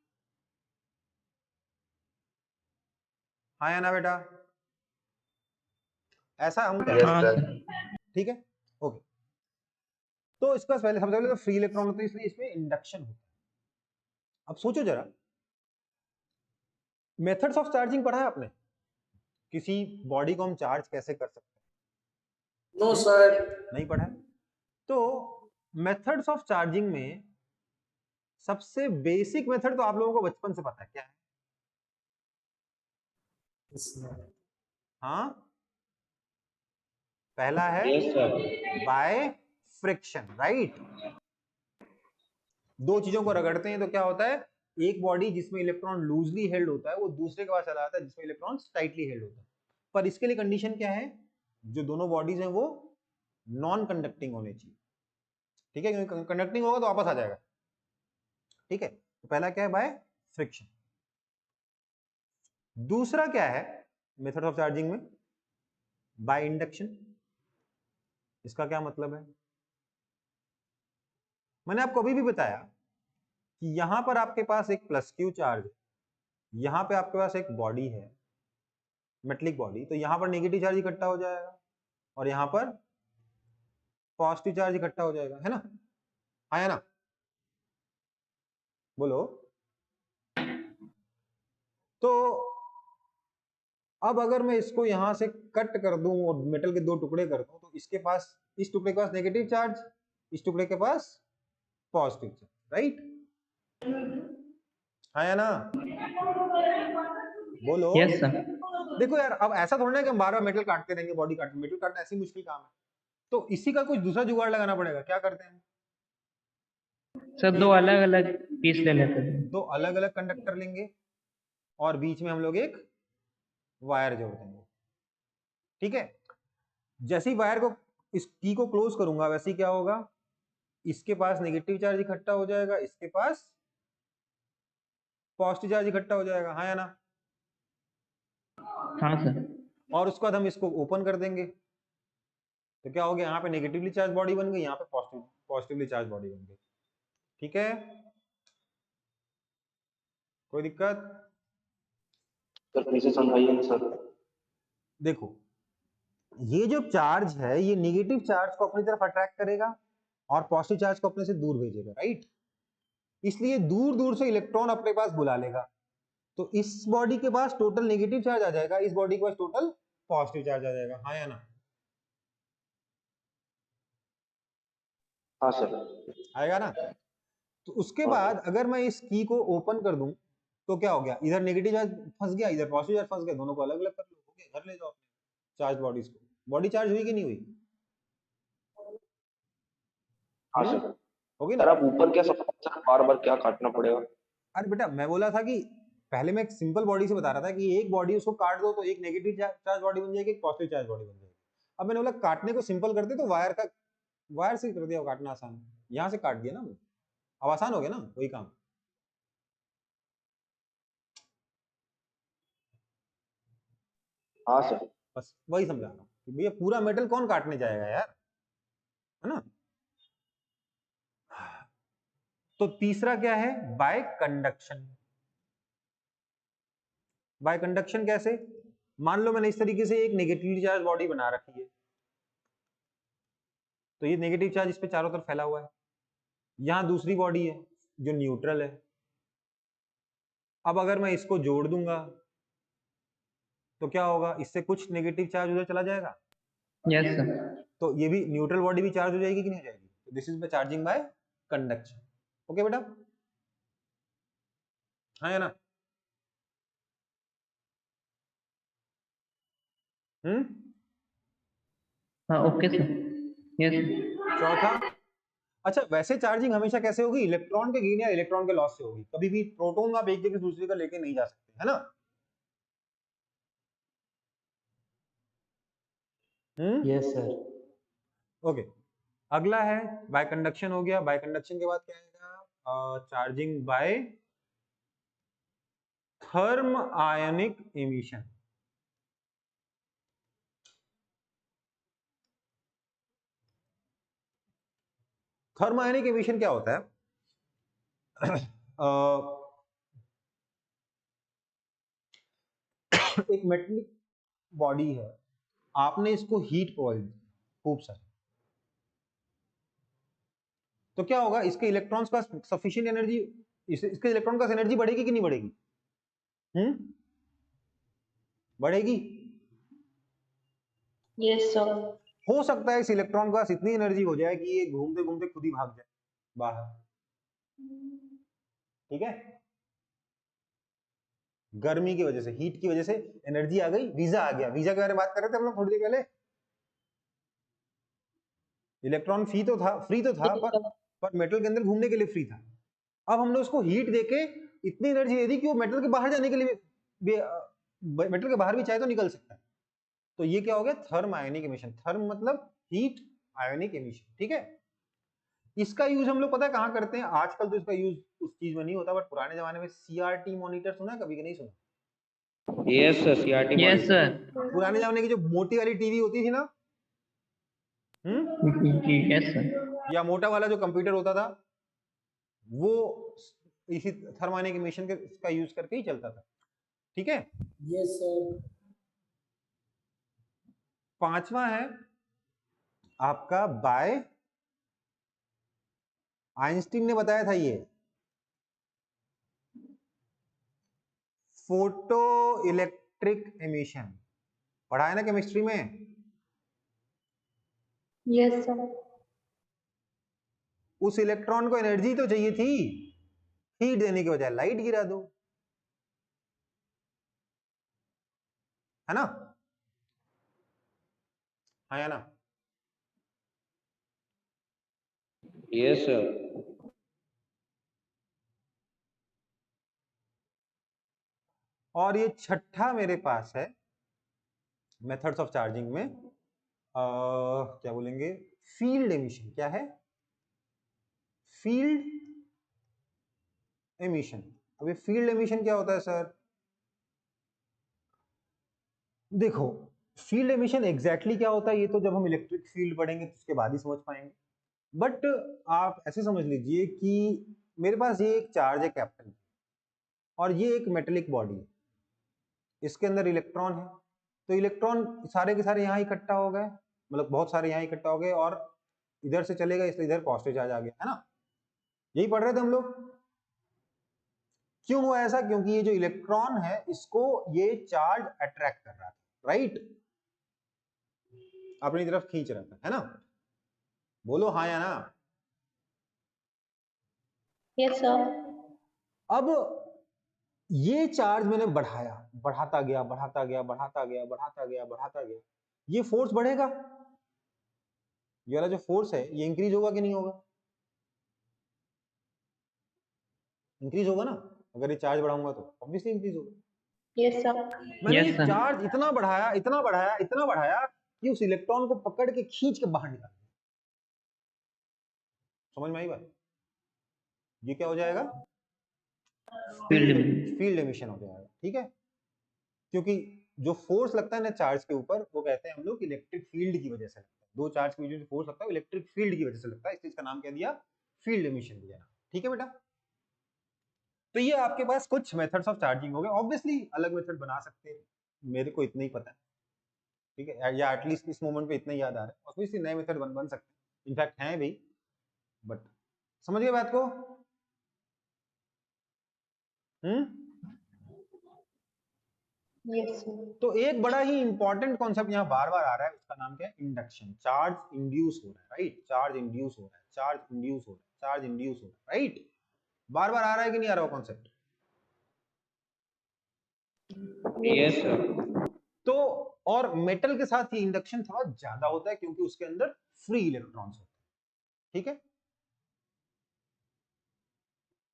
हाँ या ना बेटा? ऐसा हम यस हाँ सर। सर। ठीक है, ओके। तो इसका पहले सबसे पहले तो फ्री इलेक्ट्रॉन होते हैं, इसलिए इसमें इंडक्शन होता है। अब सोचो जरा, मेथड्स ऑफ चार्जिंग पढ़ा है आपने? किसी बॉडी को हम चार्ज कैसे कर सकते हैं? No, sir. नहीं पढ़ा है? तो मेथड्स ऑफ चार्जिंग में सबसे बेसिक मेथड तो आप लोगों को बचपन से पता है, क्या है? Yes, sir. हाँ, पहला है yes sir. By friction, right? दो चीजों को रगड़ते हैं तो क्या होता है? एक बॉडी जिसमें इलेक्ट्रॉन लूजली हेल्ड होता है वो दूसरे के पास चला जाता है जिसमें इलेक्ट्रॉन टाइटली हेल्ड होता है। पर इसके लिए कंडीशन क्या है? जो दोनों बॉडीज हैं वो नॉन कंडक्टिंग होनी चाहिए। ठीक है, क्योंकि कंडक्टिंग होगा तो वापस आ जाएगा। ठीक है, तो पहला क्या है? By friction. दूसरा क्या है मेथड ऑफ चार्जिंग में? By induction. इसका क्या मतलब है? मैंने आपको अभी भी बताया कि यहां पर आपके पास एक प्लस क्यू चार्ज है, यहां पे आपके पास एक बॉडी है, मेटलिक बॉडी, तो यहां पर नेगेटिव चार्ज इकट्ठा हो जाएगा और यहां पर पॉजिटिव चार्ज इकट्ठा हो जाएगा, है ना? आया ना? बोलो। तो अब अगर मैं इसको यहां से कट कर दूं और मेटल के दो टुकड़े कर दूं तो इसके पास, इस टुकड़े के पास नेगेटिव चार्ज, इस टुकड़े के पास पॉजिटिव चार्ज, राइट? आया ना? बोलो। Yes sir. देखो यार, अब ऐसा थोड़ा ना कि हम बार बार मेटल काटते रहेंगे, बॉडी काटते, मेटल काटना ऐसी मुश्किल काम है, तो इसी का कुछ दूसरा जुगाड़ लगाना पड़ेगा। क्या करते हैं? सर दो अलग अलग पीस ले लेते हैं। दो अलग अलग कंडक्टर लेंगे और बीच में हम लोग एक वायर जोड़ देंगे। ठीक है, जैसे ही वायर को, इस की को क्लोज करूंगा, वैसे ही क्या होगा? इसके पास नेगेटिव चार्ज इकट्ठा हो जाएगा, इसके पास पॉजिटिव चार्ज इकट्ठा हो जाएगा। हाँ या ना? हाँ सर। और उसके बाद हम इसको ओपन कर देंगे तो क्या हो गया? यहाँ पे नेगेटिवली चार्ज बॉडी बन गई, यहाँ पे पॉजिटिवली चार्ज बॉडी बन गई। ठीक है, कोई दिक्कत? सर फिर से समझाइए ना सर। देखो, ये जो चार्ज है ये नेगेटिव चार्ज को अपनी तरफ अट्रैक्ट करेगा और पॉजिटिव चार्ज को अपने से दूर भेजेगा, राइट? इसलिए दूर दूर से इलेक्ट्रॉन अपने पास बुला लेगा। तो इस बॉडी के पास टोटल नेगेटिव चार्ज आ जाएगा, इस बॉडी के पास टोटल पॉजिटिव चार्ज आ जाएगा। हाँ या ना? हाँ सर। आएगा ना? तो उसके बाद अगर मैं इस की को ओपन कर दूं तो क्या हो गया? इधर नेगेटिव चार्ज फंस गया, इधर पॉजिटिव चार्ज फंस गया, दोनों को अलग अलग कर लो, हो गया, घर ले जाओ चार्ज बॉडीज को। बॉडी चार्ज हुई कि नहीं हुई? हाँ सर। होगी सर ना? आप ऊपर क्या सब सर बार बार क्या काटना पड़ेगा? अरे बेटा, मैं बोला था कि पहले मैं एक सिंपल बॉडी से बता रहा था कि एक बॉडी उसको काट दो तो एक नेगेटिव चार्ज बॉडी बन जाएगी, एक पॉजिटिव चार्ज बॉडी बन जाएगी। अब मैंने बोला काटने को सिंपल करते तो वायर से कर दिया काटना आसान, यहां से काट दिया ना, अब आसान हो गया ना वही काम। हाँ सर। बस वही समझा रहा हूँ कि भैया पूरा मेटल कौन काटने जाएगा यार, है ना। तो तीसरा क्या है, बाय कंडक्शन। बाय कंडक्शन कैसे, मान लो मैंने इस तरीके से एक नेगेटिवली चार्ज बॉडी बना रखी है, तो ये नेगेटिव चार्ज इस पे चारों तरफ फैला हुआ है, यहां दूसरी बॉडी है जो न्यूट्रल है। अब अगर मैं इसको जोड़ दूंगा तो क्या होगा, इससे कुछ नेगेटिव चार्ज उधर चला जाएगा, यस सर। तो ये भी न्यूट्रल बॉडी भी चार्ज हो जाएगी कि नहीं हो जाएगी। तो this is charging by conduction. Okay बेटा, हाँ या ना। हाँ ओके सर, यस। चौथा, अच्छा वैसे चार्जिंग हमेशा कैसे होगी, इलेक्ट्रॉन के गेन या इलेक्ट्रॉन के लॉस से होगी, कभी भी प्रोटॉन आप एक जगह से दूसरी जगह लेके नहीं जा सकते, है ना। Yes sir. ओके, अगला है बाय कंडक्शन हो गया। बाय कंडक्शन के बाद क्या आएगा, charging by thermionic emission. Thermionic emission क्या होता है, एक मेटलिक बॉडी है, आपने इसको हीट प्रोवाइड खूब सारी, तो क्या होगा, इसके इलेक्ट्रॉन्स का सफिशिएंट एनर्जी, इसके इलेक्ट्रॉन का एनर्जी बढ़ेगी कि नहीं बढ़ेगी, बढ़ेगी। Yes sir. हो सकता है इस इलेक्ट्रॉन के पास इतनी एनर्जी हो जाए कि ये घूमते घूमते खुद ही भाग जाए बाहर, ठीक है, गर्मी की वजह से, हीट की वजह से एनर्जी आ गई, वीजा आ गया। वीजा के बारे में बात कर रहे थे हम लोग थोड़ी देर पहले। इलेक्ट्रॉन फ्री तो था पर मेटल के अंदर घूमने के लिए फ्री था। अब हमने उसको हीट देके इतनी एनर्जी दे दी कि वो मेटल के बाहर जाने के लिए भी मेटल के बाहर भी चाहे तो निकल सकता है। तो ये क्या हो गया, थर्म आयोनिक एमिशन। थर्म मतलब हीट, आयोनिक एमिशन, ठीक है। इसका यूज हम लोग पता है कहाँ करते हैं, आजकल तो इसका यूज उस चीज में नहीं होता, बट पुराने जमाने में सीआरटी मॉनिटर सुना है कभी कि नहीं सुना? Yes sir, CRT yes monitor. Sir. पुराने जमाने की जो मोटी वाली टीवी होती थी ना, यस सर। या मोटा वाला जो कंप्यूटर होता था, वो इसी थर्मानिक एमिशन के इसका यूज करके ही चलता था, ठीक है। Yes sir. पांचवा है आपका बाय, आइंस्टीन ने बताया था ये, फोटो इलेक्ट्रिक एमिशन, पढ़ा है ना केमिस्ट्री में। Yes sir. उस इलेक्ट्रॉन को एनर्जी तो चाहिए थी, हीट देने के बजाय लाइट गिरा दो, है ना, हाँ या ना। Yes sir. और ये छठा मेरे पास है मेथड्स ऑफ चार्जिंग में, क्या बोलेंगे, फील्ड एमिशन। क्या है, फील्ड एमिशन। अब ये फील्ड एमिशन क्या होता है सर, देखो फील्ड एमिशन एग्जैक्टली क्या होता है ये तो जब हम इलेक्ट्रिक फील्ड पढ़ेंगे तो उसके बाद ही समझ पाएंगे, बट आप ऐसे समझ लीजिए कि मेरे पास ये एक चार्ज है कैप्टन, और ये एक मेटेलिक बॉडी है, इसके अंदर इलेक्ट्रॉन है, तो इलेक्ट्रॉन सारे के सारे यहाँ इकट्ठा हो गए, मतलब बहुत सारे यहाँ इकट्ठा हो गए, और इधर से चलेगा इसलिए इधर पॉजिटिव चार्ज आ गया, है ना। यही पढ़ रहे थे हम लोग। क्यों हुआ ऐसा, क्योंकि ये जो इलेक्ट्रॉन है इसको ये चार्ज अट्रैक्ट कर रहा था, राइट, अपनी तरफ खींच रहा था, है ना। बोलो हाँ या ना। Yes sir. अब ये चार्ज मैंने बढ़ाया, बढ़ाता गया बढ़ाता गया बढ़ाता गया बढ़ाता गया बढ़ाता गया, ये फोर्स बढ़ेगा, ये वाला जो फोर्स है ये इंक्रीज होगा कि नहीं होगा, इंक्रीज होगा ना, अगर ये चार्ज बढ़ाऊंगा तो ऑब्वियसली इंक्रीज होगा। Yes sir. मैंने Yes, ये sir. चार्ज इतना बढ़ाया इतना बढ़ाया इतना बढ़ाया कि उस इलेक्ट्रॉन को पकड़ के खींच के बाहर निकाल दिया। समझ में आई बात, ये क्या हो जाएगा, फील्ड एमिशन हो जाएगा, ठीक है। क्योंकि जो फोर्स लगता है ना चार्ज के ऊपर वो कहते हैं हम लोग इलेक्ट्रिक फील्ड की वजह से लगता है, दो चार्ज के बीच में फोर्स लगता है इलेक्ट्रिक फील्ड की वजह से लगता है, इस चीज का नाम क्या दिया, फील्ड एमिशन दिया। ठीक है बेटा, तो ये आपके पास कुछ मेथड्स ऑफ चार्जिंग हो गए। ऑब्वियसली अलग मेथड बना सकते हैं, मेरे को इतना ही पता है, ठीक है, या एटलीस्ट इस मोमेंट पे इतना ही याद आ रहा है। ऑब्वियसली नए मेथड बन सकते हैं, इनफैक्ट हैं भी, बट समझ गए बात को? Yes, sir. तो एक बड़ा ही इंपॉर्टेंट कॉन्सेप्ट यहाँ बार बार आ रहा है, उसका नाम क्या है, इंडक्शन। चार्ज इंड्यूस हो रहा है, राइट, चार्ज इंड्यूस हो रहा है, चार्ज इंड्यूस हो रहा है, चार्ज इंड्यूस हो रहा है, राइट, बार बार आ रहा है कि नहीं आ रहा वो कॉन्सेप्ट? Yes sir. तो और मेटल के साथ ये इंडक्शन थोड़ा ज्यादा होता है क्योंकि उसके अंदर फ्री इलेक्ट्रॉन्स होते हैं, ठीक है,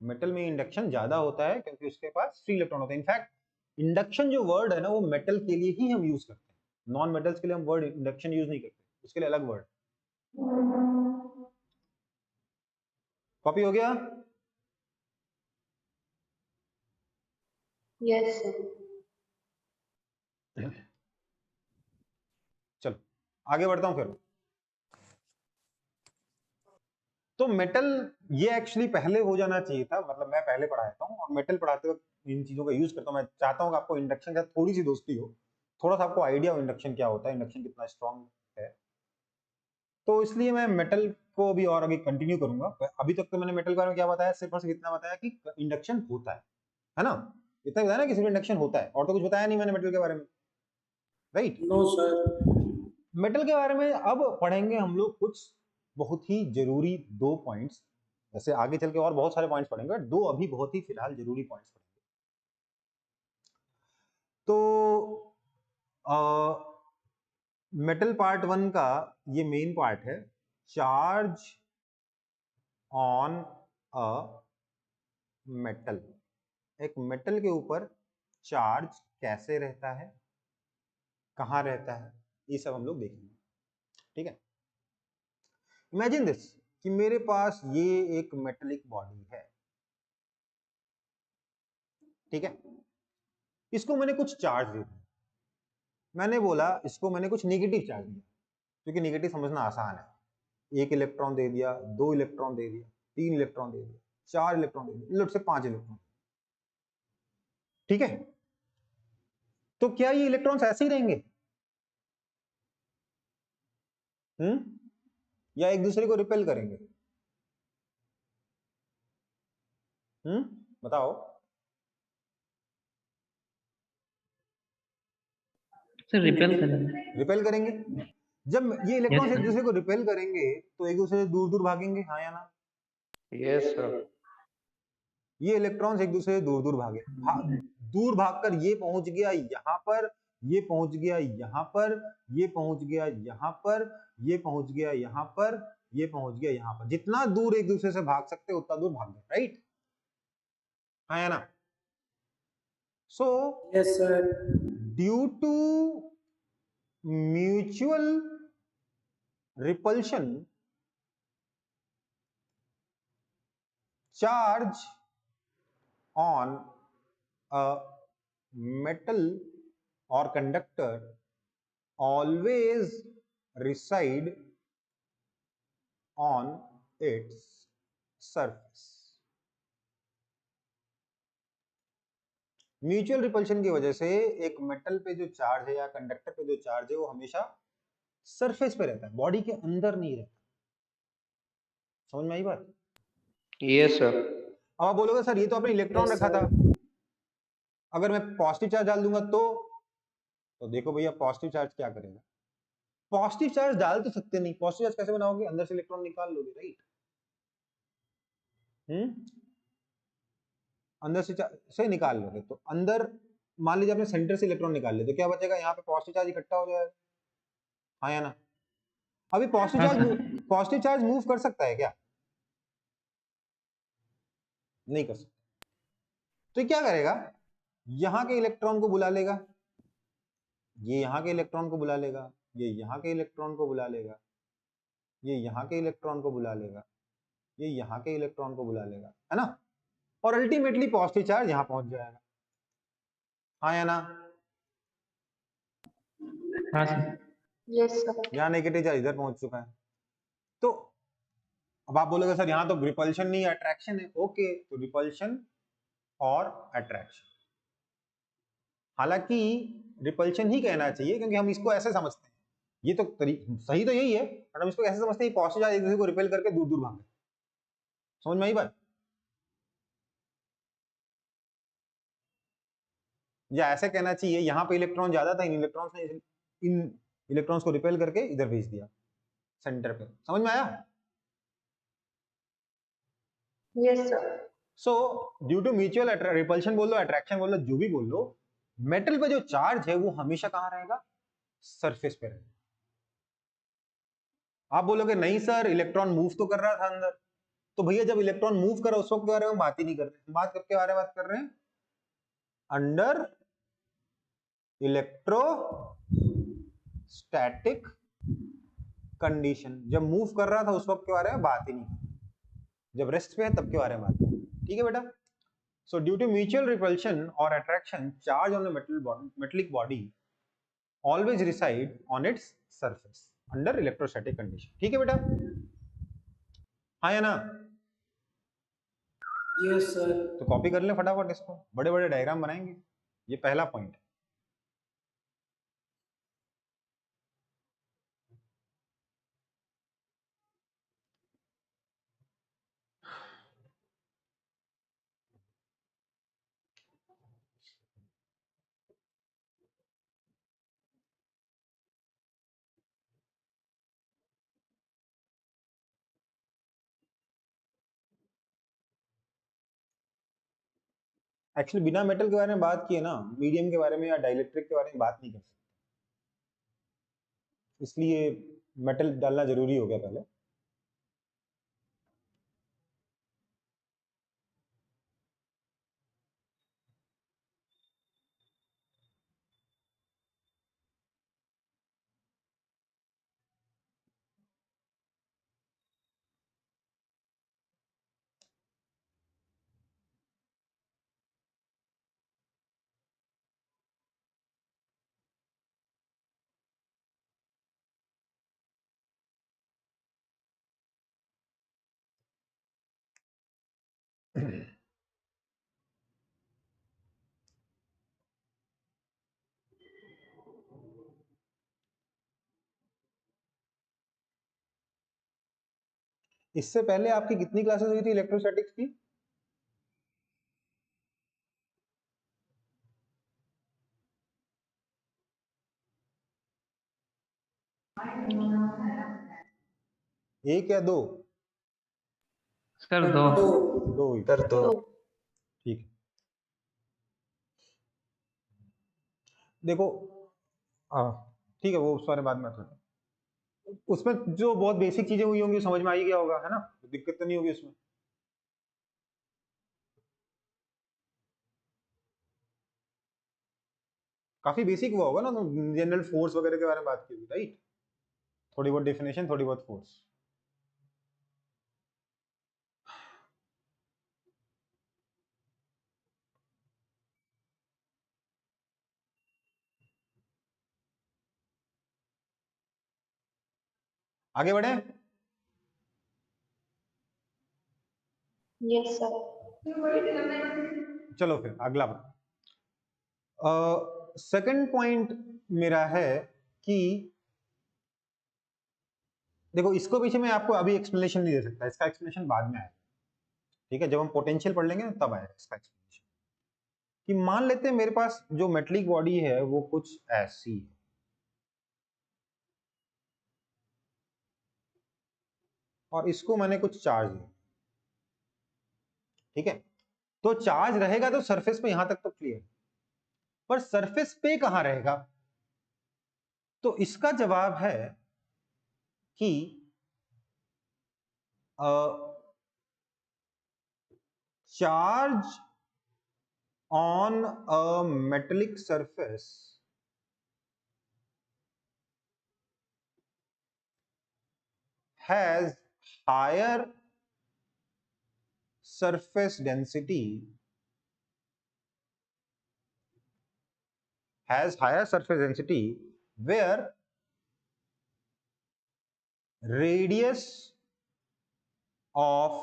मेटल में इंडक्शन ज्यादा होता है क्योंकि उसके पास फ्री इलेक्ट्रॉन होते हैं। इनफैक्ट इंडक्शन जो वर्ड है ना, वो मेटल के लिए ही हम यूज करते हैं, नॉन मेटल्स के लिए हम वर्ड इंडक्शन यूज नहीं करते, उसके लिए अलग वर्ड। कॉपी हो गया? Yes, sir. चलो आगे बढ़ता हूं फिर। तो मेटल ये एक्चुअली पहले हो जाना चाहिए था, मतलब मैं पहले पढ़ाता हूँ और मेटल पढ़ाते वक्त इन चीजों का यूज करता हूँ। मैं चाहता हूँ कि आपको इंडक्शन का थोड़ी सी दोस्ती हो, थोड़ा सा आपको आइडिया हो इंडक्शन क्या होता है, इंडक्शन कितना स्ट्रॉन्ग है। तो इसलिए मैं मेटल को भी और आगे कंटिन्यू करूंगा। अभी तक तो मैंने मेटल के बारे में क्या बताया, सिर्फ और सिर्फ इतना बताया कि इंडक्शन होता है ना, इतना बताया ना कि सिर्फ इंडक्शन होता है, और तो कुछ बताया नहीं मैंने मेटल के बारे में, राइट? No sir. मेटल के बारे में अब पढ़ेंगे हम लोग कुछ बहुत ही जरूरी दो पॉइंट्स, जैसे आगे चल के और बहुत सारे पॉइंट्स पढ़ेंगे, दो अभी बहुत ही फिलहाल जरूरी पॉइंट्स पढ़ेंगे। तो मेटल पार्ट 1 का ये मेन पार्ट है, चार्ज ऑन अ मेटल। एक मेटल के ऊपर चार्ज कैसे रहता है, कहां रहता है, ये सब हम लोग देखेंगे, ठीक है। इमेजिन दिस कि मेरे पास ये एक मेटेलिक बॉडी है, ठीक है, इसको मैंने कुछ चार्ज दे दिया, मैंने बोला इसको मैंने कुछ नेगेटिव चार्ज दिया, क्योंकि नेगेटिव समझना आसान है, एक इलेक्ट्रॉन दे दिया, दो इलेक्ट्रॉन दे दिया, तीन इलेक्ट्रॉन दे दिया, चार इलेक्ट्रॉन दे दिया, लोट से 5 इलेक्ट्रॉन, ठीक है। तो क्या ये इलेक्ट्रॉन्स ऐसे ही रहेंगे, या एक दूसरे को रिपेल करेंगे? बताओ। सर रिपेल करेंगे। रिपेल करेंगे। जब ये इलेक्ट्रॉन्स Yes, एक sir. दूसरे को रिपेल करेंगे तो एक दूसरे से दूर दूर भागेंगे, हाँ या ना? Yes sir. ये इलेक्ट्रॉन्स एक दूसरे से दूर दूर दूर भागकर ये पहुंच गया यहाँ पर, ये पहुंच गया यहाँ पर, ये पहुंच गया यहाँ पर, ये पहुंच गया यहाँ पर, ये पहुंच गया यहाँ पर। जितना दूर एक दूसरे से भाग सकते उतना दूर भाग गए, राइट, हाँ या ना? So yes sir. Due to mutual repulsion, charge on a metal or conductor always reside on its surface। Mutual repulsion की वजह से एक मेटल पे जो चार्ज है या कंडक्टर पे जो चार्ज है वो हमेशा सरफेस पे रहता है, बॉडी के अंदर नहीं रहता। समझ में आई बात? Yes sir. अब आप बोलोगे सर ये तो आपने इलेक्ट्रॉन Yes, रखा sir. था, अगर मैं पॉजिटिव चार्ज डाल दूंगा तो देखो भैया पॉजिटिव चार्ज क्या करेगा, पॉजिटिव चार्ज डाल तो सकते नहीं, पॉजिटिव चार्ज कैसे बनाओगे, अंदर से इलेक्ट्रॉन निकाल लोगे, राइट? अंदर से निकाल लोगे तो अंदर मान लीजिए आपने सेंटर से इलेक्ट्रॉन निकाल लिया तो क्या बचेगा, यहाँ पे पॉजिटिव चार्ज इकट्ठा हो जाएगा, हाँ या ना? अभी पॉजिटिव चार्ज मूव कर सकता है क्या? नहीं कर सकता। तो ये क्या करेगा, यहाँ के इलेक्ट्रॉन को बुला लेगा, ये यहाँ के इलेक्ट्रॉन को बुला लेगा, ये यहाँ के इलेक्ट्रॉन को बुला लेगा, ये यहाँ के इलेक्ट्रॉन को बुला लेगा, ये यहाँ के इलेक्ट्रॉन को बुला लेगा, है ना? और अल्टीमेटली पॉजिटिव चार्ज यहाँ पहुंच जाएगा, हाँ या ना? हाँ सर। Yes sir. यहाँ नेगेटिव चार्ज इधर पहुंच चुका है। तो अब आप बोलोगे सर यहाँ तो रिपल्शन नहीं अट्रैक्शन है। ओके, तो रिपल्शन और अट्रैक्शन, हालांकि रिपल्शन ही कहना चाहिए क्योंकि हम इसको ऐसे समझते हैं, ये तो सही तो यही है, बट हम इसको ऐसे समझते हैं पॉजिटिव चार्ज एक दूसरे को रिपेल करके दूर दूर भागे। समझ में आई बात? या ऐसे कहना चाहिए यहाँ पे इलेक्ट्रॉन ज्यादा था, इन इलेक्ट्रॉन्स को रिपेल करके इधर भेज दिया सेंटर पे। समझ में आया? Yes sir. So due to mutual repulsion बोल लो, अट्रैक्शन बोल लो, जो भी बोल लो, मेटल पे जो चार्ज है वो हमेशा कहाँ रहेगा? सरफेस पे रहेगा। आप बोलोगे नहीं सर इलेक्ट्रॉन मूव तो कर रहा था अंदर, तो भैया जब इलेक्ट्रॉन मूव कर रहा उस वक्त के बारे में बात ही नहीं कर रहे, बात कब के बारे में बात कर रहे हैं? Under electrostatic condition. जब मूव कर रहा था उस वक्त के बारे में बात ही नहीं, जब रेस्ट पे है तब के बारे में बात। ठीक है बेटा? So due to mutual repulsion और attraction, charge on the metallic body always reside on its surface under electrostatic condition. ठीक है बेटा? हाँ या ना? Yes sir. तो कॉपी कर लें फटाफट इसको, बड़े बड़े डायग्राम बनाएंगे। ये पहला पॉइंट है। एक्चुअली बिना मेटल के बारे में बात किए ना, मीडियम के बारे में या डाइलेक्ट्रिक के बारे में बात नहीं कर सकते, इसलिए मेटल डालना जरूरी हो गया पहले। इससे पहले आपकी कितनी क्लासेस हुई थी इलेक्ट्रोस्टैटिक्स की? एक या दो? सर दो। दो हुई। सर दो। ठीक है, देखो ठीक है, वो उस बारे में बाद में थोड़ा, उसमें जो बहुत बेसिक चीजें हुई होंगी समझ में आ ही गया होगा, है ना? दिक्कत तो नहीं होगी उसमें। काफी बेसिक हुआ होगा ना, तो जनरल फोर्स वगैरह के बारे में बात की होगी, राइट? थोड़ी बहुत डेफिनेशन, थोड़ी बहुत फोर्स। आगे बढ़े? Yes sir. चलो फिर अगला सेकंड पॉइंट मेरा है कि देखो, इसको पीछे मैं आपको अभी एक्सप्लेनेशन नहीं दे सकता, इसका एक्सप्लेनेशन बाद में आएगा। ठीक है, जब हम पोटेंशियल पढ़ लेंगे ना तब आएगा इसका एक्सप्लेनेशन। कि मान लेते हैं मेरे पास जो मेटलिक बॉडी है वो कुछ ऐसी है, और इसको मैंने कुछ चार्ज दिया। ठीक है, तो चार्ज रहेगा तो सरफेस पे यहां तक तो क्लियर, पर सरफेस पे कहां रहेगा? तो इसका जवाब है कि charge on a metallic surface has higher surface density where radius of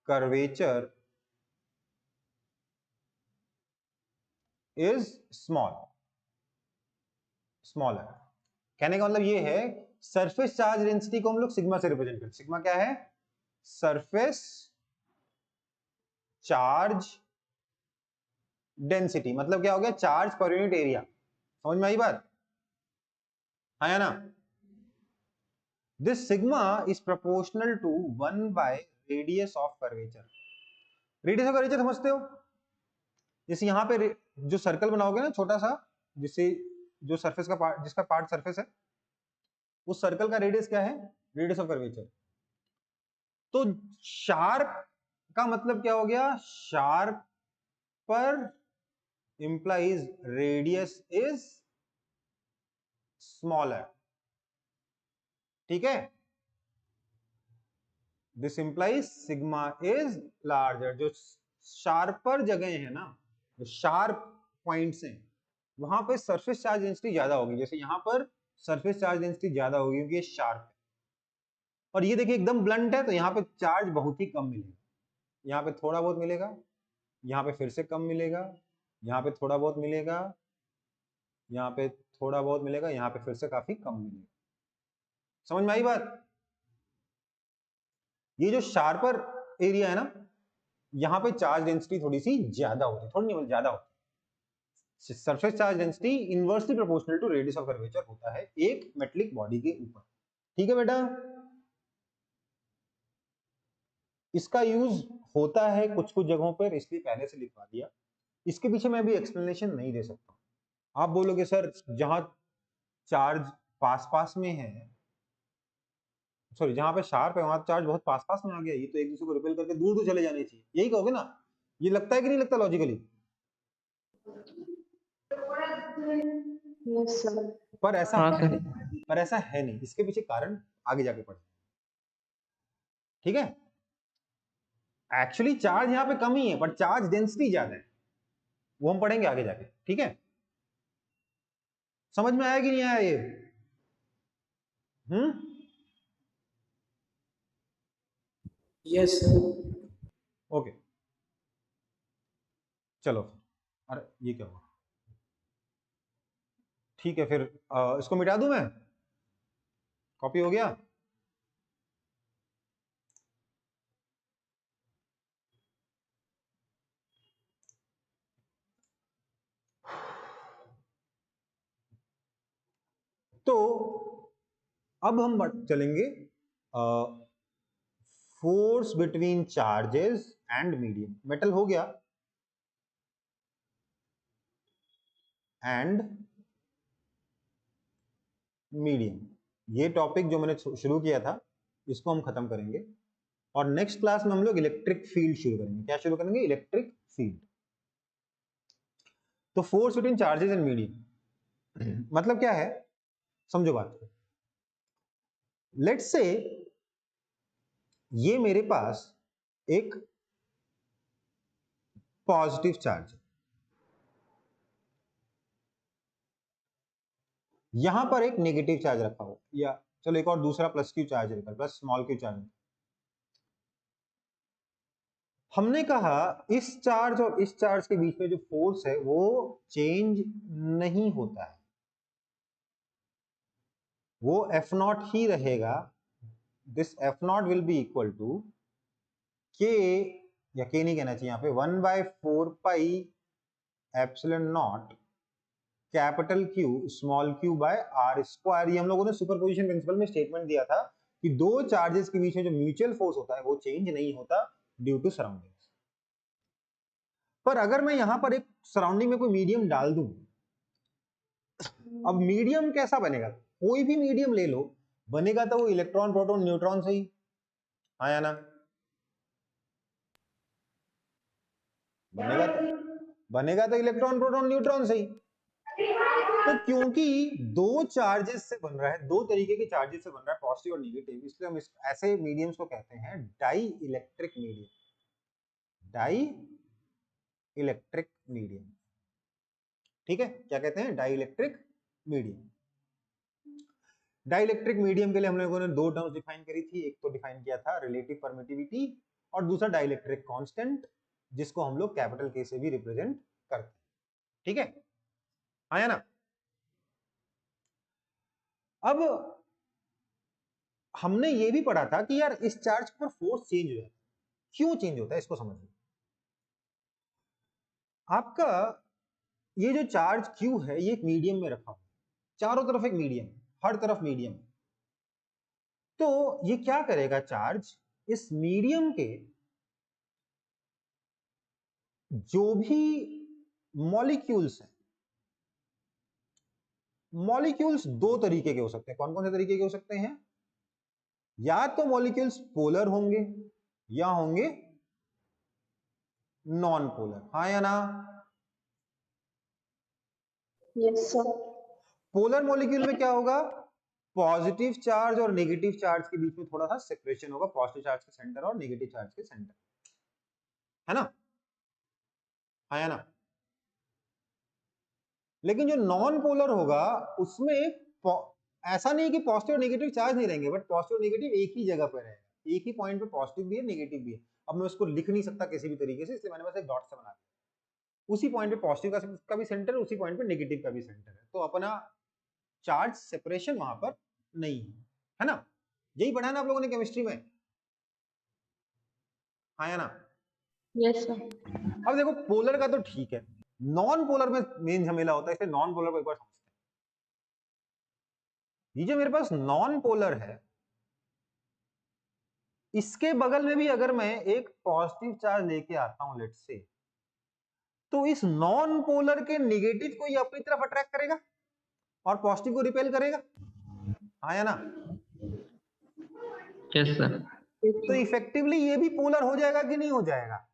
curvature is smaller. कहने का मतलब ये है, सरफेस चार्ज डेंसिटी को हम लोग सिग्मा से रिप्रेजेंट करते हैं। सिग्मा क्या है? सरफेस चार्ज डेंसिटी, मतलब क्या हो गया? Charge per unit area. समझ में आई बात? है ना? This sigma is proportional to 1 by radius of curvature. Radius of curvature समझते हो? जैसे यहां पे जो सर्कल बनाओगे ना छोटा सा, जिससे जो सरफेस का पार्ट, जिसका पार्ट सरफेस है, उस सर्कल का रेडियस क्या है? Radius of curvature. तो शार्प का मतलब क्या हो गया? शार्प पर implies radius is smaller। ठीक है? This implies sigma is larger। जो शार्पर जगह है ना, जो शार्प पॉइंट्स हैं, वहां पे सरफेस चार्ज डेंसिटी ज्यादा होगी। जैसे यहां पर सरफेस चार्ज डेंसिटी ज्यादा होगी क्योंकि ये शार्प है। और ये देखिए एकदम ब्लंट है, तो यहाँ पे चार्ज बहुत ही कम मिलेगा। यहाँ पे थोड़ा बहुत मिलेगा, यहाँ पे फिर से कम मिलेगा, यहाँ पे थोड़ा बहुत मिलेगा, यहाँ पे थोड़ा बहुत मिलेगा, यहाँ पे फिर से काफी कम मिलेगा। समझ में आई बात? ये जो शार्पर एरिया है ना, यहाँ पे चार्ज डेंसिटी थोड़ी सी ज्यादा होती है, थोड़ी नहीं ज्यादा होती है। Surface charge density inversely proportional to radius of curvature होता है एक मेटलिक बॉडी के ऊपर। ठीक है बेटा? इसका यूज होता है कुछ कुछ जगहों पर, इसलिए पहले से लिखवा दिया। इसके पीछे मैं भी एक्सप्लेनेशन नहीं दे सकता। आप बोलोगे सर जहां चार्ज पास पास में है, सॉरी जहां पे शार्प है वहां चार्ज बहुत पास पास में आ गया, ये तो एक दूसरे को रिपेल करके दूर दूर चले जाने चाहिए, यही कहोगे ना? ये लगता है कि नहीं लगता लॉजिकली? Yes, sir. पर ऐसा हाँ है सर। नहीं, पर ऐसा है नहीं। इसके पीछे कारण आगे जाके पढ़े। ठीक है? एक्चुअली चार्ज यहाँ पे कम ही है, पर चार्ज डेंसिटी ज्यादा है, वो हम पढ़ेंगे आगे जाके। ठीक है? समझ में आया कि नहीं आया ये? Yes, sir. ओके चलो। अरे ये क्या हुआ? ठीक है फिर इसको मिटा दूं मैं? कॉपी हो गया? तो अब हम चलेंगे force between charges and medium. Metal हो गया, एंड मीडियम। ये टॉपिक जो मैंने शुरू किया था इसको हम खत्म करेंगे, और नेक्स्ट क्लास में हम लोग इलेक्ट्रिक फील्ड शुरू करेंगे। क्या शुरू करेंगे? Electric field. तो force between charges and medium मतलब क्या है, समझो बात। लेट्स से ये मेरे पास एक पॉजिटिव चार्ज है, यहां पर एक नेगेटिव चार्ज रखा हो, या चलो एक और दूसरा प्लस क्यू चार्ज रखा, प्लस स्मॉल क्यू चार्ज। हमने कहा इस चार्ज और इस चार्ज के बीच में जो फोर्स है वो चेंज नहीं होता है, वो F0 ही रहेगा। This F0 will be equal to K, या K नहीं कहना चाहिए यहाँ पे, 1/4 pi epsilon nought capital Q small q by r square. ये हम लोगों ने सुपरपोजिशन प्रिंसिपल में स्टेटमेंट दिया था कि दो चार्जेस के बीच में जो म्यूचुअल फोर्स होता है वो चेंज नहीं होता ड्यू टू सराउंडिंग्स। पर अगर मैं यहां पर एक सराउंडिंग में कोई मीडियम डाल दूं, अब मीडियम कैसा बनेगा? कोई भी मीडियम ले लो, बनेगा तो वो इलेक्ट्रॉन प्रोटॉन न्यूट्रॉन से ही, आया ना? बनेगा तो इलेक्ट्रॉन प्रोटॉन न्यूट्रॉन से ही। तो क्योंकि दो चार्जेस से बन रहा है, दो तरीके के चार्जेस से बन रहा है, पॉजिटिव और नेगेटिव, इसलिए हम ऐसे मीडियम्स को कहते हैं dielectric medium. Dielectric medium. ठीक है? क्या कहते हैं? Dielectric medium. Dielectric medium के लिए हम लोगों ने दो टर्म्स डिफाइन करी थी, एक तो डिफाइन किया था रिलेटिव परमिटिविटी और दूसरा डाइलेक्ट्रिक कांस्टेंट, जिसको हम लोग कैपिटल के से भी रिप्रेजेंट करते हैं। ठीक है, आया ना। अब हमने ये भी पढ़ा था कि यार इस चार्ज पर फोर्स चेंज हो जाता है, क्यों चेंज होता है इसको समझिए। आपका ये जो चार्ज Q है ये एक मीडियम में रखा हुआ है, चारों तरफ एक मीडियम, हर तरफ मीडियम। तो ये क्या करेगा, चार्ज इस मीडियम के जो भी मॉलिक्यूल्स हैं, मॉलिक्यूल्स दो तरीके के हो सकते हैं। कौन कौन से तरीके के हो सकते हैं? या तो मॉलिक्यूल्स पोलर होंगे या होंगे नॉन पोलर, हाँ या ना। Yes, sir. पोलर मॉलिक्यूल में क्या होगा, पॉजिटिव चार्ज और नेगेटिव चार्ज के बीच में थोड़ा सा सेपरेशन होगा, पॉजिटिव चार्ज के सेंटर और नेगेटिव चार्ज के सेंटर, है ना, हाँ या ना। लेकिन जो नॉन पोलर होगा उसमें ऐसा नहीं कि पॉजिटिव और नेगेटिव चार्ज नहीं रहेंगे, बट पॉजिटिव और नेगेटिव एक ही जगह पर रहेगा, एक ही पॉइंट पे पॉजिटिव भी है नेगेटिव भी है। अब मैं उसको लिख नहीं सकता किसी भी तरीके से, इसलिए मैंने बस एक डॉट से बना दिया। उसी पॉइंट पे पॉजिटिव का भी सेंटर है, उसी पॉइंट पे नेगेटिव का भी सेंटर है, तो अपना चार्ज सेपरेशन वहां पर नहीं है ना। यही पढ़ा ना आप लोगों ने केमिस्ट्री में, हाँ या ना। Yes, sir. अब देखो पोलर का तो ठीक है, नॉन पोलर में मेन झमेला होता है, इसलिए नॉन पोलर को एक बार समझते हैं। ये जो मेरे पास नॉन पोलर है, इसके बगल में भी अगर मैं एक पॉजिटिव चार्ज लेके आता हूं लेट्स से, तो इस नॉन पोलर के नेगेटिव को ये अपनी तरफ अट्रैक्ट करेगा और पॉजिटिव को रिपेल करेगा, हाँ या ना। Yes sir. तो इफेक्टिवली ये भी पोलर हो जाएगा कि नहीं हो जाएगा,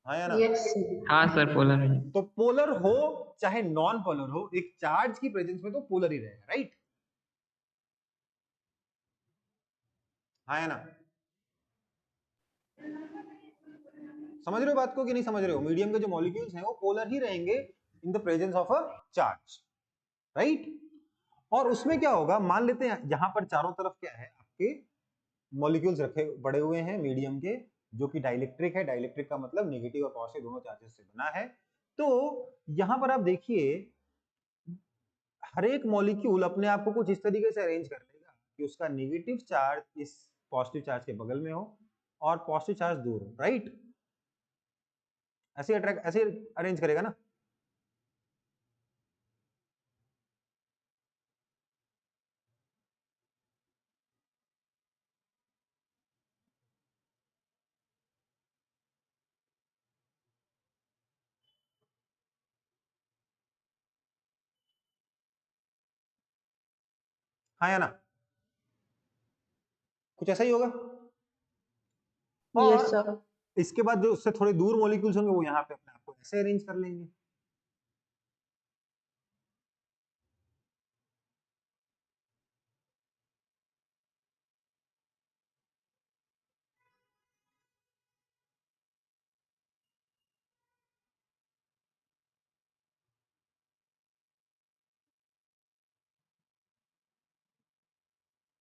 हाँ या ना। Yes, sir. हाँ सर, पोलर है। तो पोलर हो चाहे नॉन पोलर हो, एक चार्ज की प्रेजेंस में तो पोलर ही रहेगा, राइट, हाँ या ना। समझ रहे हो बात को कि नहीं समझ रहे हो? मीडियम के जो मॉलिक्यूल्स हैं वो पोलर ही रहेंगे in the presence of a charge, right. और उसमें क्या होगा, मान लेते हैं यहां पर चारों तरफ क्या है, आपके मॉलिक्यूल्स रखे पड़े हुए हैं मीडियम के, जो कि डाइलेक्ट्रिक है। डाइलेक्ट्रिक का मतलब नेगेटिव और पॉजिटिव दोनों चार्जेस से बना है। तो यहां पर आप देखिए हर एक मॉलिक्यूल अपने आप को कुछ इस तरीके से अरेंज कर लेगा कि उसका नेगेटिव चार्ज इस पॉजिटिव चार्ज के बगल में हो और पॉजिटिव चार्ज दूर हो, राइट। ऐसे अरेंज करेगा ना। हाँ या ना, कुछ ऐसा ही होगा। Yes, और sir. इसके बाद जो उससे थोड़े दूर मॉलिक्यूल्स होंगे वो यहाँ पे अपने आप को ऐसे अरेंज कर लेंगे।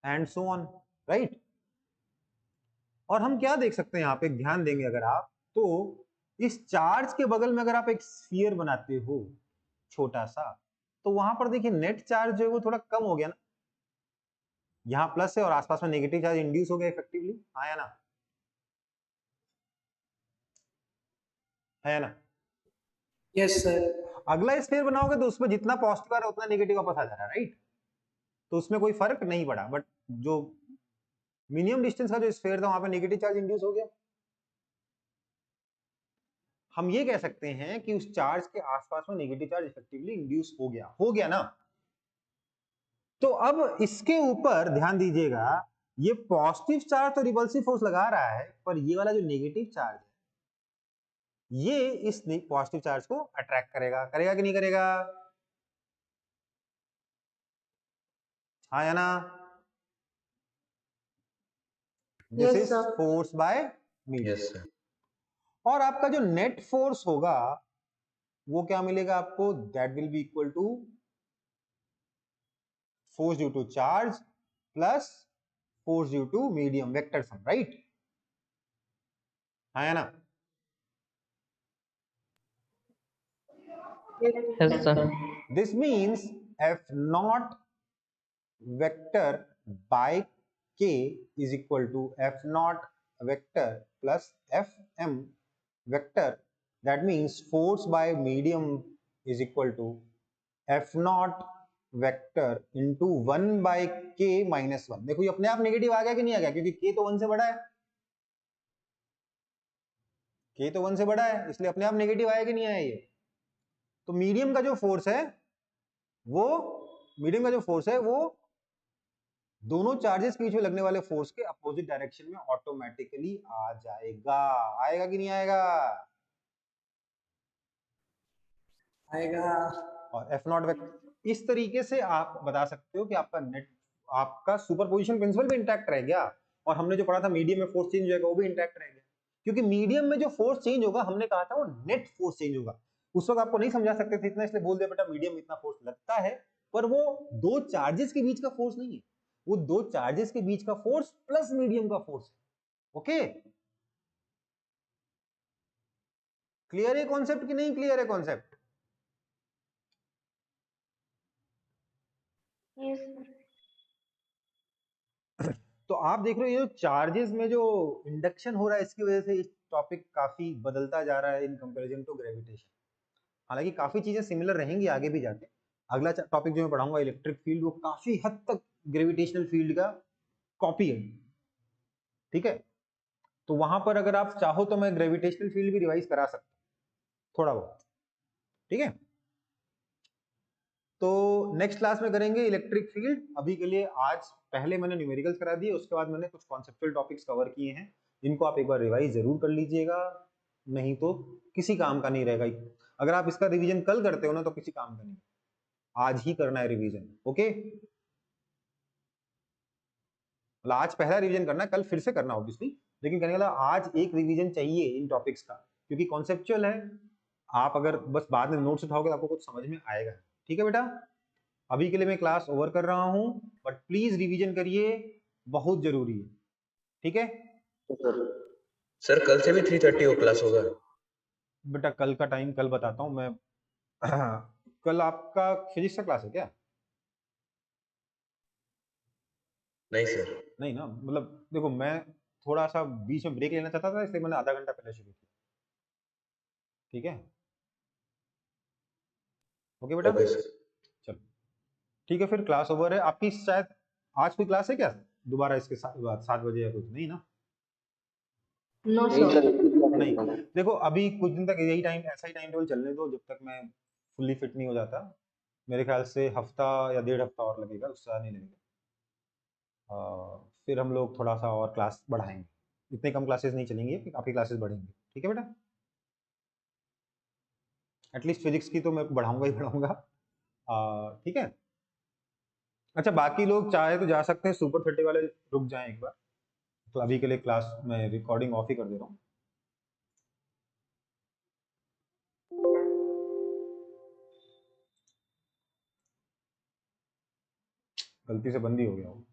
And so on, right. और हम क्या देख सकते हैं यहाँ पे, ध्यान देंगे अगर आप, तो इस चार्ज के बगल में अगर आप एक स्फीयर बनाते हो छोटा सा, तो वहां पर देखिए नेट चार्ज जो है वो थोड़ा कम हो गया ना, यहाँ प्लस है और आसपास में नेगेटिव चार्ज इंड्यूस हो गया इफेक्टिवली, आया ना, है ना। Yes, sir. अगला स्फीयर बनाओगे तो उसमें जितना पॉजिटिव आ रहा है उतना नेगेटिव वापस आ जा रहा है, राइट। तो उसमें कोई फर्क नहीं पड़ा, बट जो मिनिमम डिस्टेंस का जो स्फीयर था वहां पे नेगेटिव चार्ज इंड्यूस हो गया। हम ये कह सकते हैं कि उस चार्ज के आसपास में नेगेटिव चार्ज इफेक्टिवली इंड्यूस हो गया ना। तो अब इसके ऊपर ध्यान दीजिएगा, ये पॉजिटिव चार्ज तो रिपल्सिव फोर्स लगा रहा है, पर ये वाला जो नेगेटिव चार्ज है ये इस पॉजिटिव चार्ज को अट्रैक्ट करेगा कि नहीं करेगा, हाँ या ना। This Yes, is sir. Force by yes medium. Sir. और आपका जो नेट फोर्स होगा वो क्या मिलेगा आपको, that will be equal to force due to charge plus force due to medium vector sum, right? है ना? Yes, sir. This means F naught vector by K is equal to F naught vector plus Fm vector. That means force by medium is equal to F naught vector into 1 by K minus 1. देखो ये अपने आप negative आ गया कि नहीं आ गया, क्योंकि K तो 1 से बड़ा है, K तो 1 से बड़ा है, इसलिए अपने आप नेगेटिव आया कि नहीं आया ये? तो मीडियम का जो फोर्स है वो दोनों चार्जेस के बीच में लगने वाले फोर्स के अपोजिट डायरेक्शन में ऑटोमेटिकली आ जाएगा। आएगा कि नहीं आएगा? आएगा। और एफ नॉट वेक्टर, इस तरीके से आप बता सकते हो कि आपका सुपरपोजिशन प्रिंसिपल भी इंटैक्ट रह गया, और हमने जो पढ़ा था मीडियम में फोर्स चेंज होगा वो भी इंटैक्ट रह गया, क्योंकि मीडियम में जो फोर्स चेंज होगा हमने कहा था वो नेट फोर्स चेंज होगा। उस वक्त आपको नहीं समझा सकते थे इतना, इसलिए बोल दिया बेटा मीडियम में इतना फोर्स लगता है, पर वो दो चार्जेस के बीच का फोर्स नहीं है, वो दो चार्जेस के बीच का फोर्स प्लस मीडियम का फोर्स है। ओके, क्लियर है कॉन्सेप्ट कि नहीं क्लियर है कॉन्सेप्ट? Yes, sir. तो आप देख रहे हो ये चार्जेस में जो इंडक्शन हो रहा है, इसकी वजह से इस टॉपिक काफी बदलता जा रहा है इन कंपैरिजन टू ग्रेविटेशन। हालांकि काफी चीजें सिमिलर रहेंगी आगे भी जाके। अगला टॉपिक जो मैं पढ़ाऊंगा इलेक्ट्रिक फील्ड, वो काफी हद तक ग्रेविटेशनल फील्ड का कॉपी है, ठीक है? तो वहां पर अगर आप चाहो तो मैं ग्रेविटेशनल फील्ड भी रिवाइज करा सकता हूं थोड़ा बहुत, ठीक है? तो नेक्स्ट क्लास में करेंगे इलेक्ट्रिक फील्ड। अभी के लिए आज पहले मैंने न्यूमेरिकल्स करा दिए, उसके बाद मैंने कुछ कॉन्सेप्चुअल टॉपिक्स कवर किए हैं, इनको आप एक बार रिवाइज जरूर कर लीजिएगा, नहीं तो किसी काम का नहीं रहेगा। अगर आप इसका रिवीजन कल करते हो ना तो किसी काम का नहीं, आज ही करना है रिवीजन। ओके, आज पहला रिवीजन करना है, कल फिर से करना ऑब्वियसली, लेकिन कहने वाला आज एक रिवीजन चाहिए इन टॉपिक्स का, क्योंकि कॉन्सेप्चुअल है। आप अगर बस बाद में नोट्स उठाओगे तो आपको कुछ समझ में आएगा। ठीक है बेटा, अभी के लिए मैं क्लास ओवर कर रहा हूं, बट प्लीज रिवीजन करिए, बहुत जरूरी है। ठीक है सर, कल से भी 3:30 को क्लास होगा? बेटा, कल का टाइम कल बताता हूं मैं। कल आपका फिजिक्स का क्लास है क्या? नहीं सर। नहीं ना, मतलब देखो मैं थोड़ा सा बीच में ब्रेक लेना चाहता था, इसलिए मैंने आधा घंटा पहले शुरू किया। ठीक है, ओके बेटा, ओके सर। चलो ठीक है, फिर क्लास ओवर है आपकी। शायद आज कोई क्लास है क्या दोबारा इसके बाद 7 बजे या कुछ? नहीं ना? No, sir. नहीं, देखो अभी कुछ दिन तक यही टाइम, ऐसा ही टाइम टेबल चलने दो जब तक मैं फुल्ली फिट नहीं हो जाता। मेरे ख्याल से हफ्ता या 1.5 हफ्ता और लगेगा, उससे ज़्यादा नहीं लगेगा। फिर हम लोग थोड़ा सा और क्लास बढ़ाएंगे, इतने कम क्लासेस नहीं चलेंगे, आपकी क्लासेस बढ़ेंगी। ठीक है बेटा, एटलीस्ट फिजिक्स की तो मैं बढ़ाऊंगा ही बढ़ाऊंगा। ठीक है, अच्छा बाकी लोग चाहे तो जा सकते हैं, सुपर 30 वाले रुक जाएं एक बार। तो अभी के लिए क्लास मैं रिकॉर्डिंग ऑफ ही कर दे रहा हूँ। गलती से बंद ही हो गया वो।